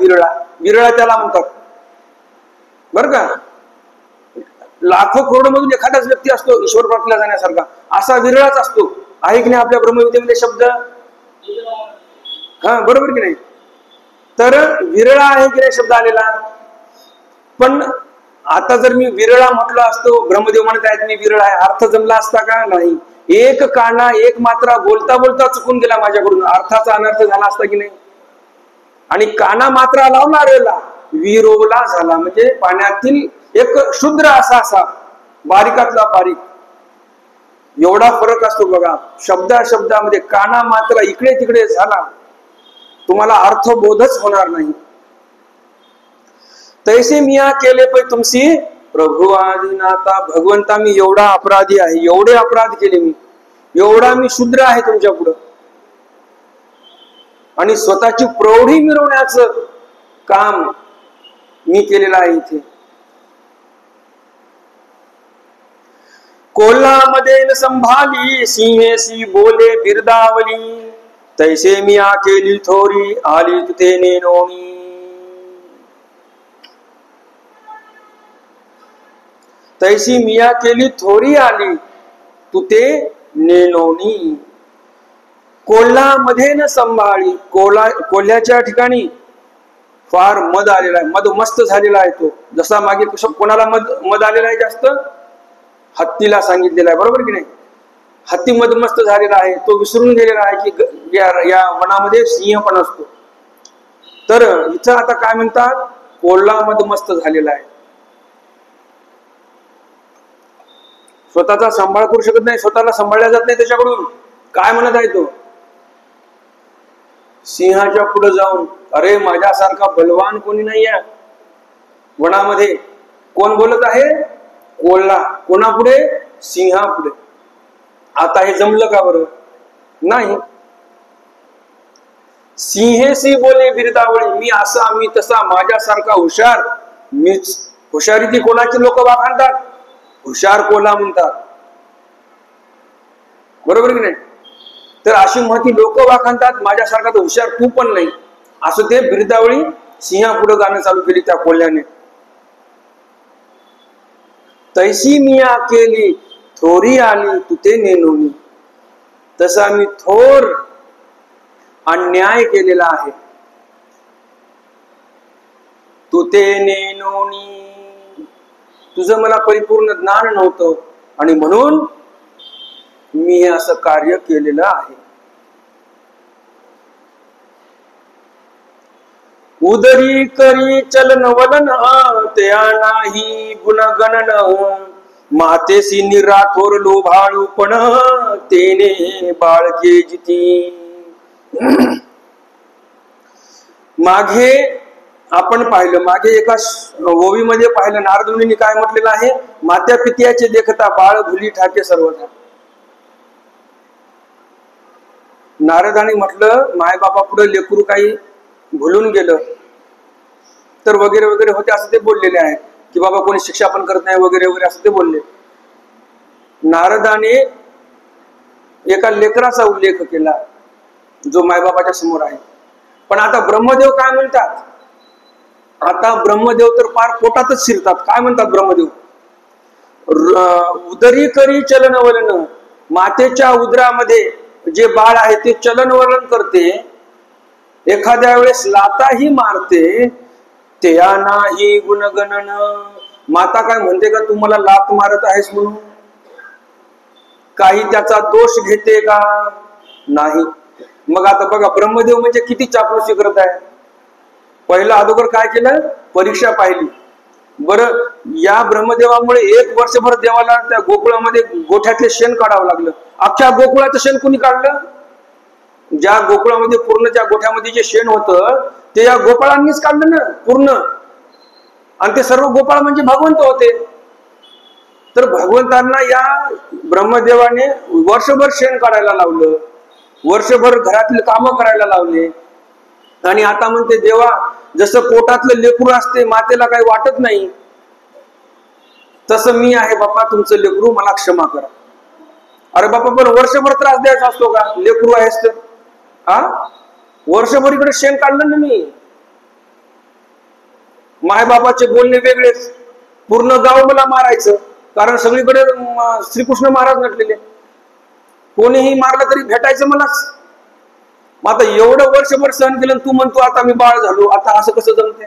[SPEAKER 2] विरळा त्याला म्हणतात बर का. लाखो करोड मधून एखादाच व्यक्ती असतो ईश्वर प्राप्तीला जाण्यासारखा, असा विरळाच असतो. आहे की नाही आपल्या ब्रह्मविद्येमध्ये शब्द? हा, बरोबर की नाही? तर विरळा आहे की नाही शब्द आलेला. पण आता जर मी विरळा म्हटलं असतो, ब्रह्मदेव म्हणत आहेत मी विरळा आहे, अर्थ जमला असता का? नाही. एक काना एक मात्रा बोलता बोलता चुकून गेला माझ्याकडून, अर्थाचा अनर्थ झाला असता की नाही. आणि काना मात्रा लावणाऱ्याला विरोला झाला, म्हणजे पाण्यातील एक शुद्र असा बारीकातला बारीक. एवढा फरक असतो बघा शब्दामध्ये. काना मात्रा इकडे तिकडे झाला, तुम्हाला अर्थबोधच होणार नाही. तैसे मिया केले पै तुमची प्रभू आदिनाथा. भगवंता मी एवढा अपराधी आहे, एवढे अपराध केले मी, एवढा मी शूद्र आहे तुमच्या पुढं. आणि स्वतःची प्रौढी मिरवण्याचं काम मी केलेलं आहे इथे. कोल्हामध्ये न संभाली सिंहेसी बोले बिरदावली. तैसे मिया केली थोरी आली तुते नेनोनी. तैसी मिया केली थोरी आली तुते नेनोनी. कोल्हामध्ये न संभाळी. कोल्ह्याच्या ठिकाणी फार मद आलेला आहे, मद मस्त झालेला आहे तो. जसा मागे कोणाला मद आलेला आहे जास्त? हत्तीला सांगितलेला आहे, बरोबर की नाही? हत्ती मदमस्त झालेला आहे, तो विसरून गेलेला आहे की या वनामध्ये सिंह पण असतो. तर इथं आता काय म्हणतात? कोल्हा मदमस्त झालेला आहे, स्वतःचा सांभाळ करू शकत नाही, स्वतःला सांभाळल्या जात नाही त्याच्याकडून. काय म्हणत आहे तो? सिंहाच्या पुढे जाऊन, अरे माझ्यासारखा बलवान कोणी नाही आहे वनामध्ये. कोण बोलत आहे? कोल्हा. कोणापुढे? सिंहापुढे. आता हे जमलं का बरं? नाही. सिंहेसी बोले बिरदावळी. मी असा मी तसा, माझ्यासारखा हुशार मीच. हुशारी ती कोणाची लोक वाखाणतात? हुशार कोल्हा म्हणतात, बरोबर की नाही? तर अशी महती लोक वाखाणतात, माझ्यासारखा तर हुशार तू पण नाही. असं ते बिरदावळी सिंहापुढे गाणं चालू केली त्या कोल्ह्याने. तैसी मिया केली थोरी आली तुते नेनोनी. तसा मी थोर अन्याय केलेला आहे तुते नेनोनी. तुझं मला परिपूर्ण ज्ञान नव्हतं आणि म्हणून मी हे असं कार्य केलेलं आहे. उदरी करी चलन वलन त्या नाही गुणगणन. मातेसी निराठोर लोभाळूपण तेने बाळके जिती. मागे आपण पाहिलं, मागे एका ओवीमध्ये पाहिलं, नारद मुनींनी काय म्हटलेलं आहे? मात्या पित्याचे देखता बाळ भुली ठाके सर्वथा. नारदाने म्हटलं मायबापा पुढे लेकरू काही भुलून गेलं तर वगैरे वगैरे होते असं ते बोललेले आहेत, की बाबा कोणी शिक्षा पण करत नाही वगैरे वगैरे असं ते बोलले. नारदाने एका लेकराचा उल्लेख केला जो मायबापाच्या समोर आहे. पण आता ब्रह्मदेव काय म्हणतात? आता ब्रह्मदेव तर फार पोटातच शिरतात. काय म्हणतात ब्रह्मदेव? उदरी करी चलन वलन. मातेच्या उदरामध्ये जे बाळ आहे ते चलन वलन करते, एखाद्या वेळेस लाताही मारते, त्या नाही गुणगणन. माता काय म्हणते का तू मला लात मारत आहेस म्हणून? काही त्याचा दोष घेते का? नाही. मग आता बघा ब्रह्मदेव म्हणजे किती चापलुसी करत आहे. पहिला अगोदर काय केलं? परीक्षा पाहिली. बरं, या ब्रह्मदेवामुळे 1 वर्षभर देवाला त्या गोकुळामध्ये गोठ्यातले शेण काढावं लागलं. अख्ख्या गोकुळाचं शेण कुणी काढलं? ज्या गोकुळामध्ये पूर्ण त्या गोठ्यामध्ये जे शेण होतं ते या गोपाळांनीच काढलं ना पूर्ण. आणि ते सर्व गोपाळ म्हणजे भगवंत होते. तर भगवंतांना या ब्रह्मदेवाने वर्षभर शेण काढायला लावलं, वर्षभर घरातले कामं करायला लावले. आणि आता म्हणते देवा, जसं पोटातलं लेकरू असते, मातेला काही वाटत नाही, तसं मी आहे बापा तुमचं लेकरू, मला क्षमा करा. अरे बापा, पण वर्षभर त्रास द्यायचा असतो का? लेकरू आहेस तर वर्षभर इकडे शेण काढलं ना मी. मायबापाचे बोलणे वेगळेच, पूर्ण गाव मला मारायचं, कारण सगळीकडे श्रीकृष्ण महाराज नटलेले, कोणीही मारलं तरी भेटायचं मलाच. मग आता एवढं वर्षभर सहन केलं, तू म्हणतो आता मी बाळ झालो, आता असं कसं जमते?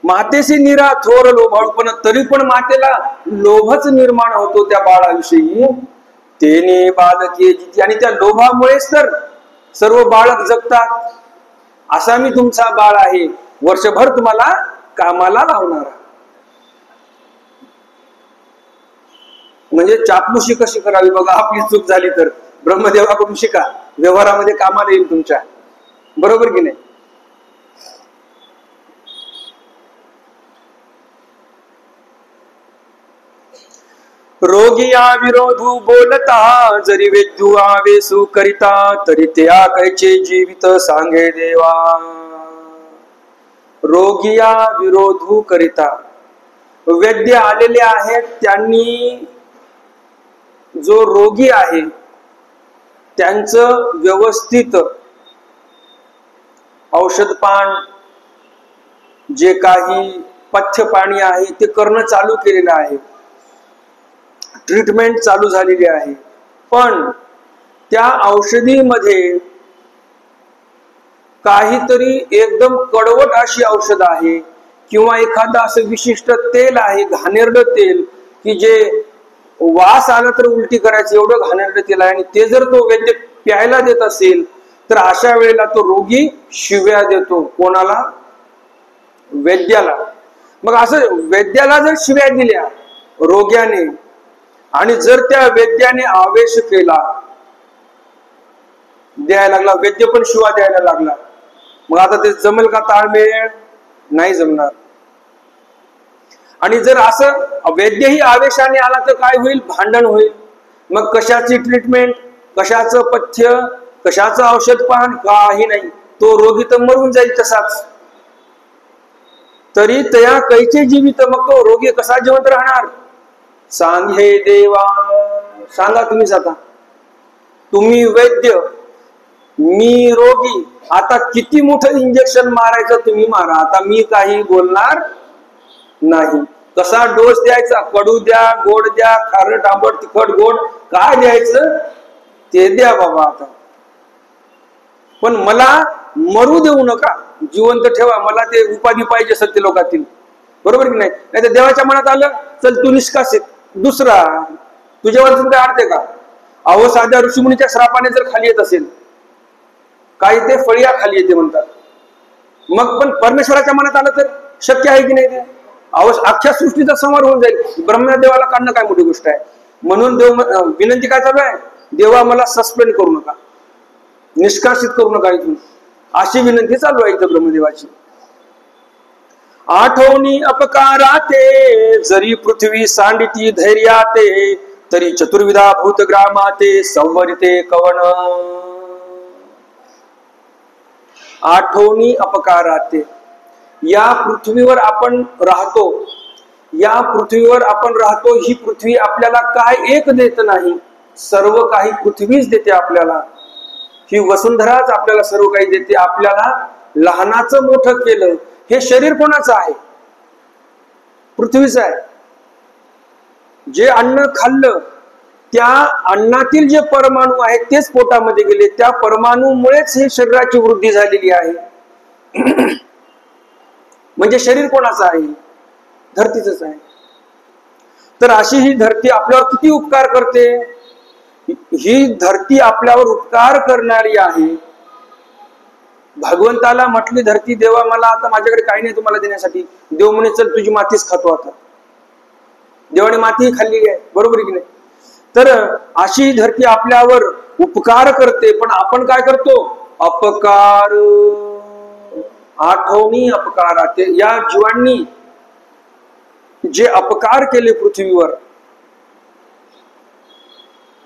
[SPEAKER 2] मातेशी निरा थोर लोभाळू, पण तरी पण मातेला लोभच निर्माण होतो त्या बाळाविषयी. तेने बालके जिती, आणि त्या लोभामुळेच तर सर्व बाळक जगतात. असा मी तुमचा बाळ आहे, वर्षभर तुम्हाला कामाला लावणार. म्हणजे चापलुशी कशी करावी बघा, आपली चूक झाली तर ब्रह्मदेवाकडून शिका, व्यवहारामध्ये कामाला येईल तुमच्या, बरोबर की नाही? रोगिया विरोधू बोलता, जरी वेद्यू आवेसू करिता, तरी ते आकायचे जीवित सांगे देवा. रोगिया विरोधू करिता, वैद्य आलेले आहेत, त्यांनी जो रोगी आहे त्यांचं व्यवस्थित औषधपान, जे काही पथ्य पाणी आहे ते करणं चालू केलेलं आहे, ट्रीटमेंट चालू झालेली आहे. पण त्या औषधीमध्ये काहीतरी एकदम कडवट अशी औषध आहे, किंवा एखादं असं विशिष्ट तेल आहे, घाणेरडं तेल, की जे वास आला तर उलटी करायचं एवढं घाणेरडं तेल आहे, आणि ते जर तो वैद्य प्यायला देत असेल तर अशा वेळेला तो रोगी शिव्या देतो. कोणाला? वैद्याला. मग असं वैद्याला जर शिव्या दिल्या रोग्याने, आणि जर त्या वैद्याने आवेश केला, द्यायला लागला, वैद्य पण शिवा द्यायला लागला, मग आता ते जमेल का ताळमेळ? नाही जमणार. आणि जर असं वैद्यही आवेशाने आला तर काय होईल? भांडण होईल. मग कशाची ट्रीटमेंट, कशाचं पथ्य, कशाचं औषधपान, काही नाही. तो रोगी तर मरून जाईल तसाच. तरी तया कैचे जीवित, मग तो रोगी कसा जिवंत राहणार? सांग हे देवा, सांगा तुम्हीच आता. तुम्ही वैद्य, मी रोगी, आता किती मोठं इंजेक्शन मारायचं तुम्ही मारा, आता मी काही बोलणार नाही. कसा डोस द्यायचा? कडू द्या, गोड द्या, खारट आंबट तिखट गोड, काय द्यायचं ते द्या बाबा आता. पण मला मरू देऊ नका, जिवंत ठेवा. मला ते उपाधी पाहिजे सत्य लोकातील, बरोबर की नाही? नाही तर देवाच्या मनात आलं, चल तू निष्कासित, दुसरा तुझ्यावर काय अर्थ का? अहो, साध्या ऋषीमुनीच्या श्रापाने जर खाली येत असेल, काही ते फळिया खाली येते म्हणतात. मग पण परमेश्वराच्या मनात आलं तर शक्य आहे की नाही ते? अख्ख्या सृष्टीचा संहार होऊन जाईल. ब्रह्मदेवाला काढणं काय मोठी गोष्ट आहे? म्हणून देव विनंती काय चालू आहे? देवा मला सस्पेंड करू नका, निष्कासित करू नका इथून, अशी विनंती चालू आहे इथं ब्रह्मदेवाची. आठवणी अपकाराते, जरी पृथ्वी सांडिती धैर्याते, तरी चतुर्विधा भूतग्रामाते संवरिते कवन. आठवणी अपकाराते, या पृथ्वीवर आपण राहतो, या पृथ्वीवर आपण राहतो. ही पृथ्वी आपल्याला काय एक देत नाही, सर्व काही पृथ्वीच देते आपल्याला. ही वसुंधराच आपल्याला सर्व काही देते. आपल्याला लहानाचं मोठं केलं. हे शरीर कोणाचं आहे? पृथ्वीचं आहे. जे अन्न खाल्लं त्या अन्नातील जे परमाणू आहेत तेच पोटामध्ये गेले, त्या परमाणूमुळेच हे शरीराची वृद्धी झालेली आहे. म्हणजे शरीर कोणाचं आहे? धरतीच आहे. तर अशी ही धरती आपल्यावर किती उपकार करते. ही धरती आपल्यावर उपकार करणारी आहे. भगवंताला म्हटली धरती, देवा मला आता माझ्याकडे काही नाही तुम्हाला देण्यासाठी. देव म्हणे चल तुझी मातीच खातो आता. देवाने मातीही खाल्लेली आहे, बरोबर की नाही? तर अशी धरती आपल्यावर उपकार करते, पण आपण काय करतो? अपकार. आठवणी अपकाराते, या जीवांनी जे अपकार केले पृथ्वीवर,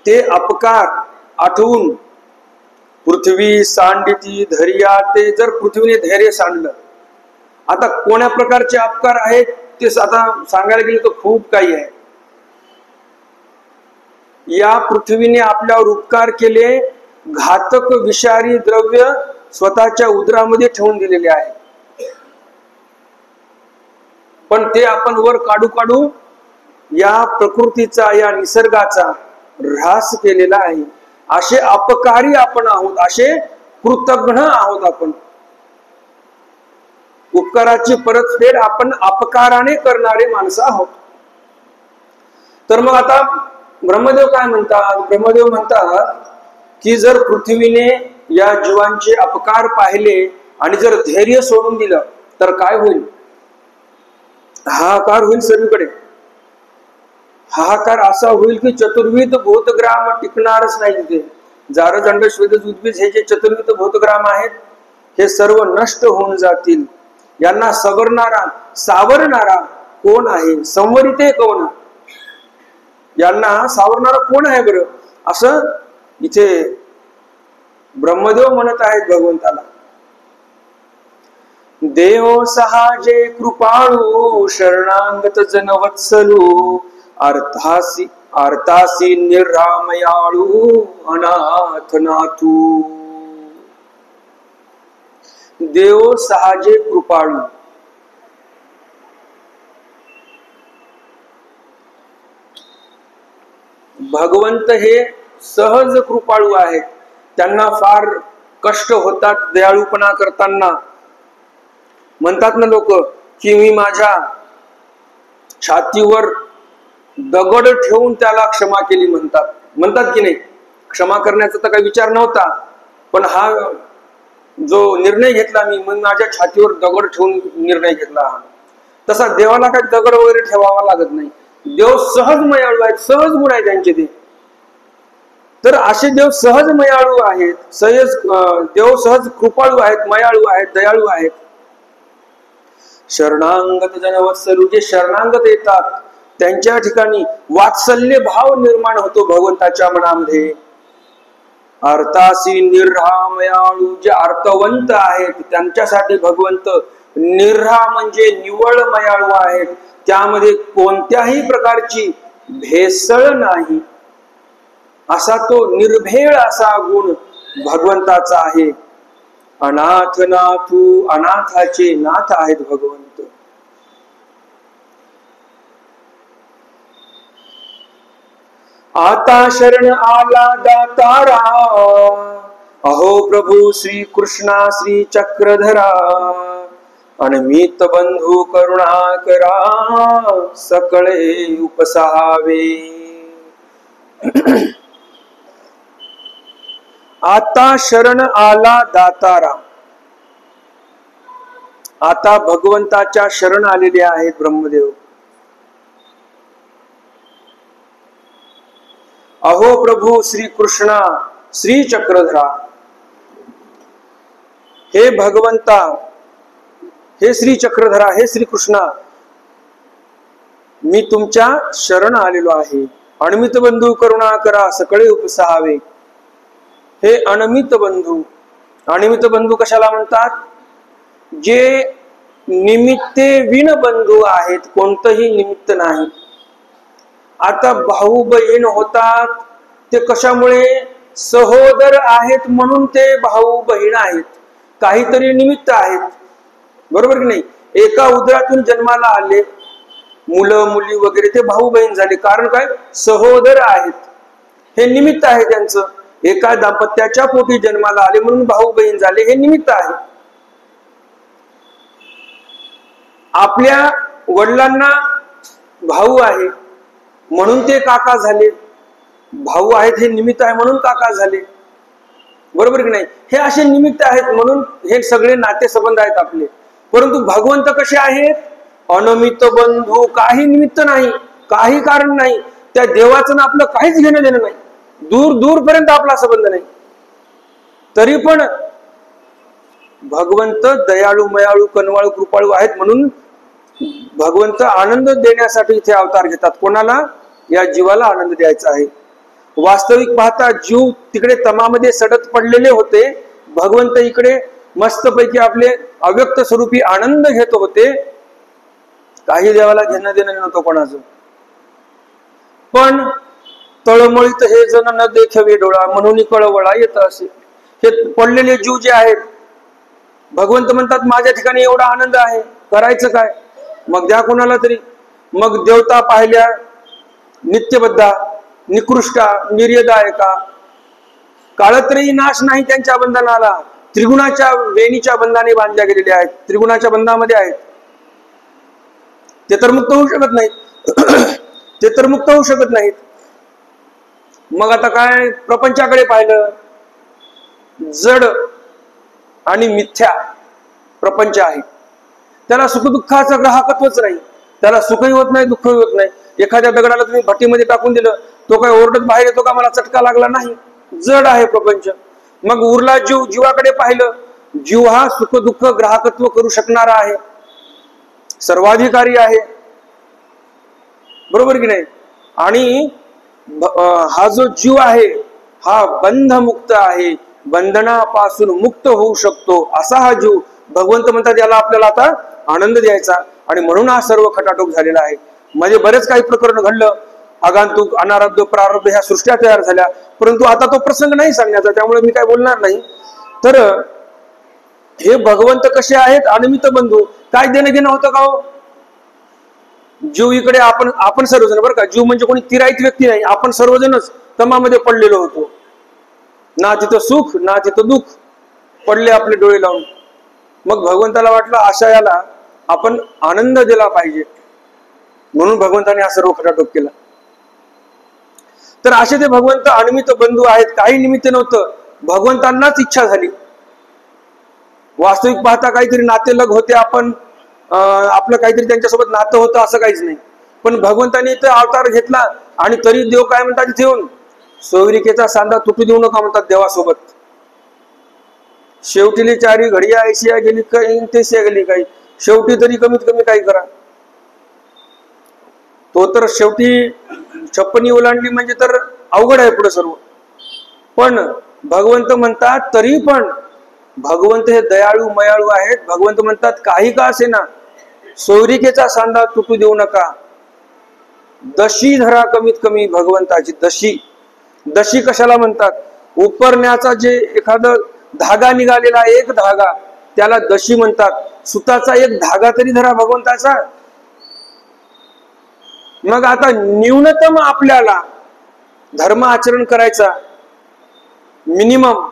[SPEAKER 2] ते अपकार आठवून पृथ्वी सांडिती धैर्या, ते जर पृथ्वीने धैर्य सांडलं. आता कोण्या प्रकारचे अपकार आहेत ते आता सांगायला गेले तर खूप काही आहे. या पृथ्वीने आपल्यावर उपकार केले, घातक विषारी द्रव्य स्वतःच्या उदरामध्ये ठेवून दिलेले आहे, पण ते आपण वर काढू काढू या प्रकृतीचा, या निसर्गाचा ऱ्हास केलेला आहे. असे अपकारी आपण आहोत, असे कृतघ्न आहोत आपण. उपकाराची परतफेड आपण अपकाराने करणारे माणसं आहोत. तर मग आता ब्रह्मदेव काय म्हणतात? ब्रह्मदेव म्हणतात की जर पृथ्वीने या जीवांचे अपकार पाहिले आणि जर धैर्य सोडून दिलं तर काय होईल? हाहाकार होईल सगळीकडे. हाहाकार असा होईल की चतुर्विध भूतग्राम टिकणारच नाही तिथे. जार दंड श्वेद उद्भिज हे जे चतुर्विध भूतग्राम आहेत हे सर्व नष्ट होऊन जातील. यांना सावरणारा कोण आहे? संवरिते कोण? यांना सावरणारा कोण आहे बरं? असं इथे ब्रह्मदेव म्हणत आहेत भगवंताला. देव सहाजे कृपाळू शरणांगत जनवत्सलू आर्तासी निरामयाळू अनाथनाथू. देव सहाजे कृपाळू. भगवंत हे सहज कृपाळू आहेत. त्यांना फार कष्ट होतात दयाळूपणा करताना. म्हणतात ना लोक की मी माझ्या छातीवर दगड ठेवून त्याला क्षमा केली, म्हणतात की नाही? क्षमा करण्याचा तर काही विचार नव्हता, पण हा जो निर्णय घेतला मी माझ्या छातीवर दगड ठेवून निर्णय घेतला, तसा देवाला काही दगड वगैरे ठेवावा लागत नाही. देव सहज मयाळू आहेत, सहज गुण आहे त्यांचे ते. तर असे देव सहज मयाळू आहेत, देव सहज कृपाळू आहेत, मयाळू आहेत, दयाळू आहेत. शरणांगत जनवत्सलू, जे शरणांगत येतात त्यांच्या ठिकाणी वात्सल्य भाव निर्माण होतो भगवंताच्या मनामध्ये. आर्तासी निर्हामयाळू, जे अर्थवंत आहेत त्यांच्यासाठी भगवंत निर्हा म्हणजे निवळ मयाळू आहेत. त्यामध्ये कोणत्याही प्रकारची भेसळ नाही, असा तो निर्भेळ असा गुण भगवंताचा आहे. अनाथनाथू, अनाथाचे नाथ आहेत भगवंत. आता शरण आला दातारा, अहो प्रभू श्री कृष्णा श्री चक्रधरा. अनमित बंधू करुणा करा, सकळे उपसावे. आता शरण आला दातारा. आता भगवंताच्या शरण आलेले आहेत ब्रह्मदेव. अहो प्रभू श्री कृष्णा श्री चक्रधरा, हे भगवंता, हे श्री चक्रधरा, हे श्री कृष्णा, मी तुमच्या शरण आलेलो आहे. अनमित बंधू करुणा करा, सकळे उपसावे. हे अनमित बंधू. अनमित बंधू कशाला म्हणतात? जे निमित्ते विण बंधू आहेत, कोणतंही निमित्त नाही. आता भाऊ बहीण होतात ते कशामुळे? सहोदर आहेत म्हणून ते भाऊ बहीण आहेत, काहीतरी निमित्त आहेत, बरोबर की नाही? एका उदरातून जन्माला आले मुलं मुली वगैरे, ते भाऊ बहीण झाले. कारण काय? सहोदर आहेत, हे निमित्त आहे त्यांचं. एका दाम्पत्याच्या पोटी जन्माला आले म्हणून भाऊ बहीण झाले, हे निमित्त आहे. आपल्या वडिलांना भाऊ आहे म्हणून ते काका झाले. भाऊ आहेत हे निमित्त आहे म्हणून काका झाले, बरोबर की नाही? हे असे निमित्त आहेत म्हणून हे सगळे नातेसंबंध आहेत आपले. परंतु भगवंत कसे आहेत? अनमित बंधू. काही निमित्त नाही, काही कारण नाही. त्या देवाचं ना आपलं काहीच घेणं देणं नाही, दूर दूर पर्यंत आपला संबंध नाही. तरी पण भगवंत दयाळू मयाळू कनवाळू कृपाळू आहेत म्हणून भगवंत आनंद देण्यासाठी इथे अवतार घेतात. कोणाला? या जीवाला आनंद द्यायचा आहे. वास्तविक पाहता जीव तिकडे तमामध्ये सडत पडलेले होते, भगवंत इकडे मस्तपैकी आपले अव्यक्त स्वरूपी आनंद घेत होते. काही देवाला घेणं देणं नव्हतं कोणाचं. पण तळमळीत हे जण न देखवे डोळा म्हणून कळवळा येत असे. हे पडलेले जीव जे आहेत, भगवंत म्हणतात माझ्या ठिकाणी एवढा आनंद आहे, करायचं काय? मग द्या कोणाला तरी. मग देवता पाहिल्या नित्यबद्धा, निकृष्टा, निर्यदायका, काळत्रयी नाश नाही त्यांच्या बंधनाला, त्रिगुणाच्या वेणीच्या बंधाने बांधल्या गेलेल्या आहेत, त्रिगुणाच्या बंधामध्ये आहेत. ते तर मुक्त होऊ शकत नाहीत. ते तर मुक्त होऊ शकत नाहीत. मग आता काय? प्रपंचाकडे पाहिलं, जड आणि मिथ्या प्रपंच आहे. त्याला सुखदुःखाचं ग्राहकत्वच नाही. त्याला सुखही होत नाही, दुःखही होत नाही. एखाद्या दगडाला तुम्ही भट्टीमध्ये टाकून दिलं, तो काय ओरडत बाहेर येतो का मला चटका लागला? नाही. जड आहे प्रपंच. मग उरला जीव. जीवाकडे पाहिलं, जीव हा सुख दुःख ग्राहकत्व करू शकणारा आहे, सर्वाधिकारी आहे, बरोबर की नाही? आणि हा जो जीव आहे हा बंधमुक्त आहे, बंधनापासून मुक्त होऊ शकतो असा हा जीव. भगवंत म्हणतात याला आपल्याला आता आनंद द्यायचा, आणि म्हणून हा सर्व खटाटोप झालेला आहे. म्हणजे बरेच काही प्रकरण घडलं, आगंतुक, अनारब्ध, प्रारब्ध ह्या सृष्ट्या तयार झाल्या, परंतु आता तो प्रसंग नाही सांगण्याचा, त्यामुळे मी काय बोलणार नाही. तर हे भगवंत कसे आहेत? अनिमित बंधू. काय देणं घेणं होतं का हो? जीव इकडे, आपण सर्वजण, बरं का, जीव म्हणजे कोणी तिराईत व्यक्ती नाही, आपण सर्वजणच तमामध्ये पडलेलो होतो. ना तिथं सुख ना तिथं दुःख, पडले आपले डोळे लावून. मग भगवंताला वाटलं अशा याला आपण आनंद दिला पाहिजे, म्हणून भगवंताने हा सर्व खटाटोप केला. तर असे ते भगवंत अनिमित बंधू आहेत. काही निमित्त नव्हतं, भगवंतांनाच इच्छा झाली. वास्तविक पाहता काहीतरी नातेलग होते, आपण आपलं काहीतरी त्यांच्यासोबत नातं होतं असं काहीच नाही. पण भगवंताने इथं अवतार घेतला, आणि तरी देव काय म्हणतात इथे येऊन? सोयरिकेचा सांधा तुटू देऊ नका म्हणतात देवासोबत. शेवटीली चारी घडिया ऐशिया गेली काही, तेसिया गेली काही, शेवटी तरी कमीत कमी काही करा. तो तर शेवटी छप्पनी ओलांडली म्हणजे तर अवघड आहे पुढे सर्व. पण भगवंत म्हणतात तरी पण भगवंत हे दयाळू मयाळू आहेत. भगवंत म्हणतात काही का असे ना, सोयरिकेचा सांधा तुटू देऊ नका. दशी धरा कमीत कमी भगवंताची. दशी, दशी कशाला म्हणतात? उपरण्याचा जे एखादं धागा निघालेला, एक धागा, त्याला दशी म्हणतात. सुताचा एक धागा तरी धरा भगवंताचा. मग आता न्यूनतम आपल्याला धर्म आचरण करायचा मिनिमम,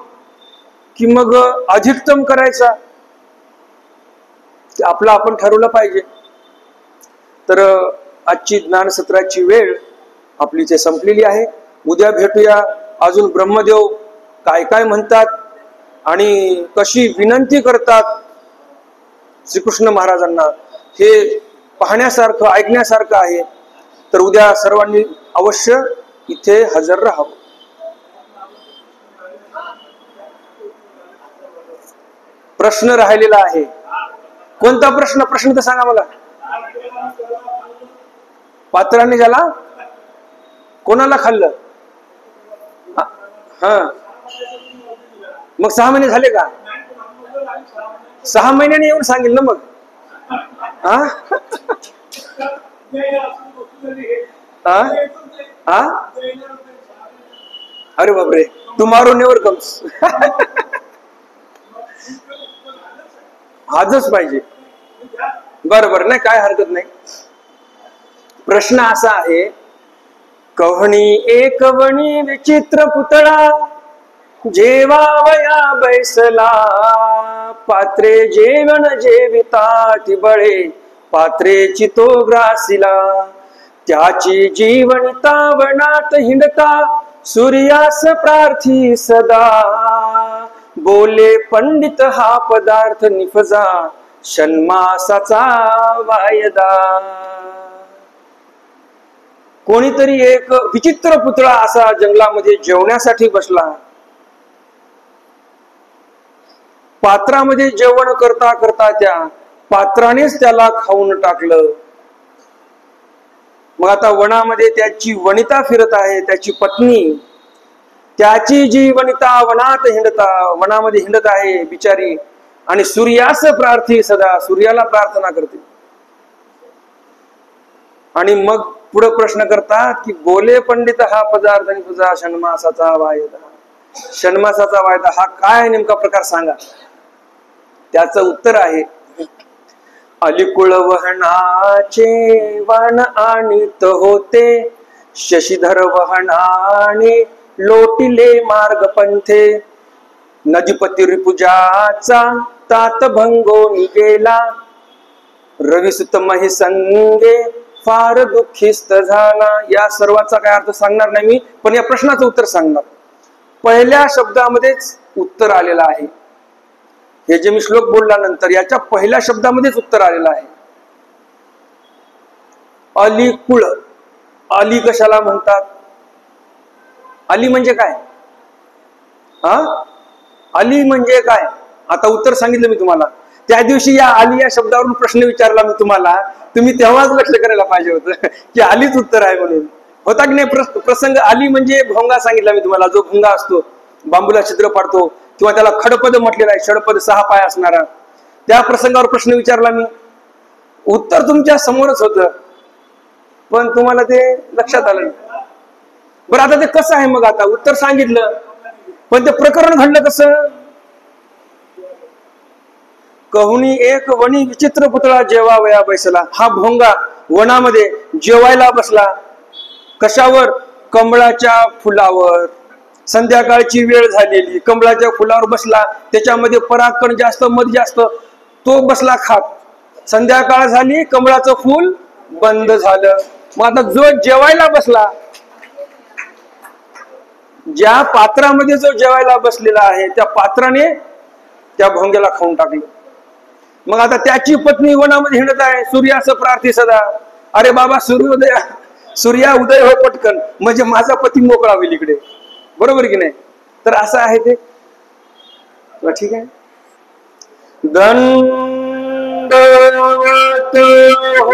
[SPEAKER 2] कि मग अधिकतम करायचा, आपलं आपण ठरवलं पाहिजे. तर आजची ज्ञानसत्राची वेळ आपली इथे संपलेली आहे. उद्या भेटूया. अजून ब्रह्मदेव काय काय म्हणतात आणि कशी विनंती करतात श्रीकृष्ण महाराजांना, हे पाहण्यासारखं, ऐकण्यासारखं आहे. तर उद्या सर्वांनी अवश्य इथे हजर राहावं. प्रश्न राहिलेला आहे. कोणता प्रश्न? प्रश्न तर सांगा मला. पात्राने ज्याला कोणाला खाल्लं? हा, मग 6 महिने झाले का? 6 महिन्याने येऊन सांगेल ना मग. हा हा हा, अरे बापरे, टुमारो नेवर कम्स. आजच पाहिजे. बरोबर, नाही काय हरकत नाही. प्रश्न असा आहे, कव्हणी एक वणी विचित्र पुतळा, जेवावया बैसला, पात्रे जेवण जेविता तिबळे, पात्रेची तो ग्रासिला, त्याची जीवनिता वनात हिंडता, सूर्यास प्रार्थी सदा, बोले पंडित हा पदार्थ निफजा, षण्मासाचा वायदा. कोणीतरी एक विचित्र पुतळा असा जंगलामध्ये जेवण्यासाठी बसला. पात्रामध्ये जेवण करता करता त्या पात्रानेच त्याला खाऊन टाकलं. मग आता वनामध्ये त्याची वनिता फिरत आहे, त्याची पत्नी, त्याची जी वनिता वनामध्ये हिंडत आहे बिचारी, आणि सूर्यास प्रार्थी सदा, सूर्याला प्रार्थना करते. आणि मग पुढे प्रश्न करतात की बोले पंडित हा पदार्थ तुझा षण्मासाचा वायदा. षण्मासाचा वायदा हा काय नेमका प्रकार सांगा. त्याचं उत्तर आहे, अलिकुळ वहनाचे वहन आणीत होते, शशीधर वहनाने लोटिले मार्ग पंथे, नदीपती रिपुजाचा तात भंगोनी गेला, रविसुत महिसंगे फार दुःखिस्त झाला. या सर्वाचा काय अर्थ सांगणार नाही मी, पण या प्रश्नाचं उत्तर सांगणार. पहिल्या शब्दामध्येच उत्तर आलेलं आहे. हे जे मी श्लोक बोलला नंतर याच्या पहिल्या शब्दामध्येच उत्तर आलेलं आहे. अलिकुळ. अली कशाला म्हणतात? अली म्हणजे काय? अली म्हणजे काय? आता उत्तर सांगितलं मी तुम्हाला. त्या दिवशी या अली या शब्दावरून प्रश्न विचारला मी तुम्हाला, तुम्ही तेव्हाच लक्ष करायला पाहिजे होतं की अलीच उत्तर आहे म्हणून. होता की नाही प्रसंग? अली म्हणजे भोंगा सांगितला मी तुम्हाला, जो भोंगा असतो, बांबूला छिद्र पाडतो, किंवा त्याला खडपद म्हटलेलं आहे, षडपद 6 पाय असणारा. त्या प्रसंगावर प्रश्न विचारला मी, उत्तर तुमच्या समोरच होतं, पण तुम्हाला ते लक्षात आलं. बरं आता ते कसं आहे? मग आता उत्तर सांगितलं, पण ते प्रकरण घडलं कसं? कहूनी एक वणी विचित्र पुतळा जेवावया बैसला. हा भोंगा वनामध्ये जेवायला बसला. कशावर? कमळाच्या फुलावर. संध्याकाळची वेळ झालेली, कमळाच्या फुलावर बसला, त्याच्यामध्ये परागकण जास्त, मध जास्त, तो बसला खात. संध्याकाळ झाली, कमळाचं फूल बंद झालं. मग आता जो जेवायला बसला, ज्या पात्रामध्ये जो जेवायला बसलेला आहे, त्या पात्राने त्या भोंग्याला खाऊन टाकलं. मग आता त्याची पत्नी वनामध्ये हिंडत आहे, सूर्यास प्रार्थी सदा. अरे बाबा, सूर्या उदय हो पटकन, म्हणजे माझा पती मोकळा होईल इकडे. बरोबर की नाही? तर असं आहे ते. ठीक आहे. दंडवत हो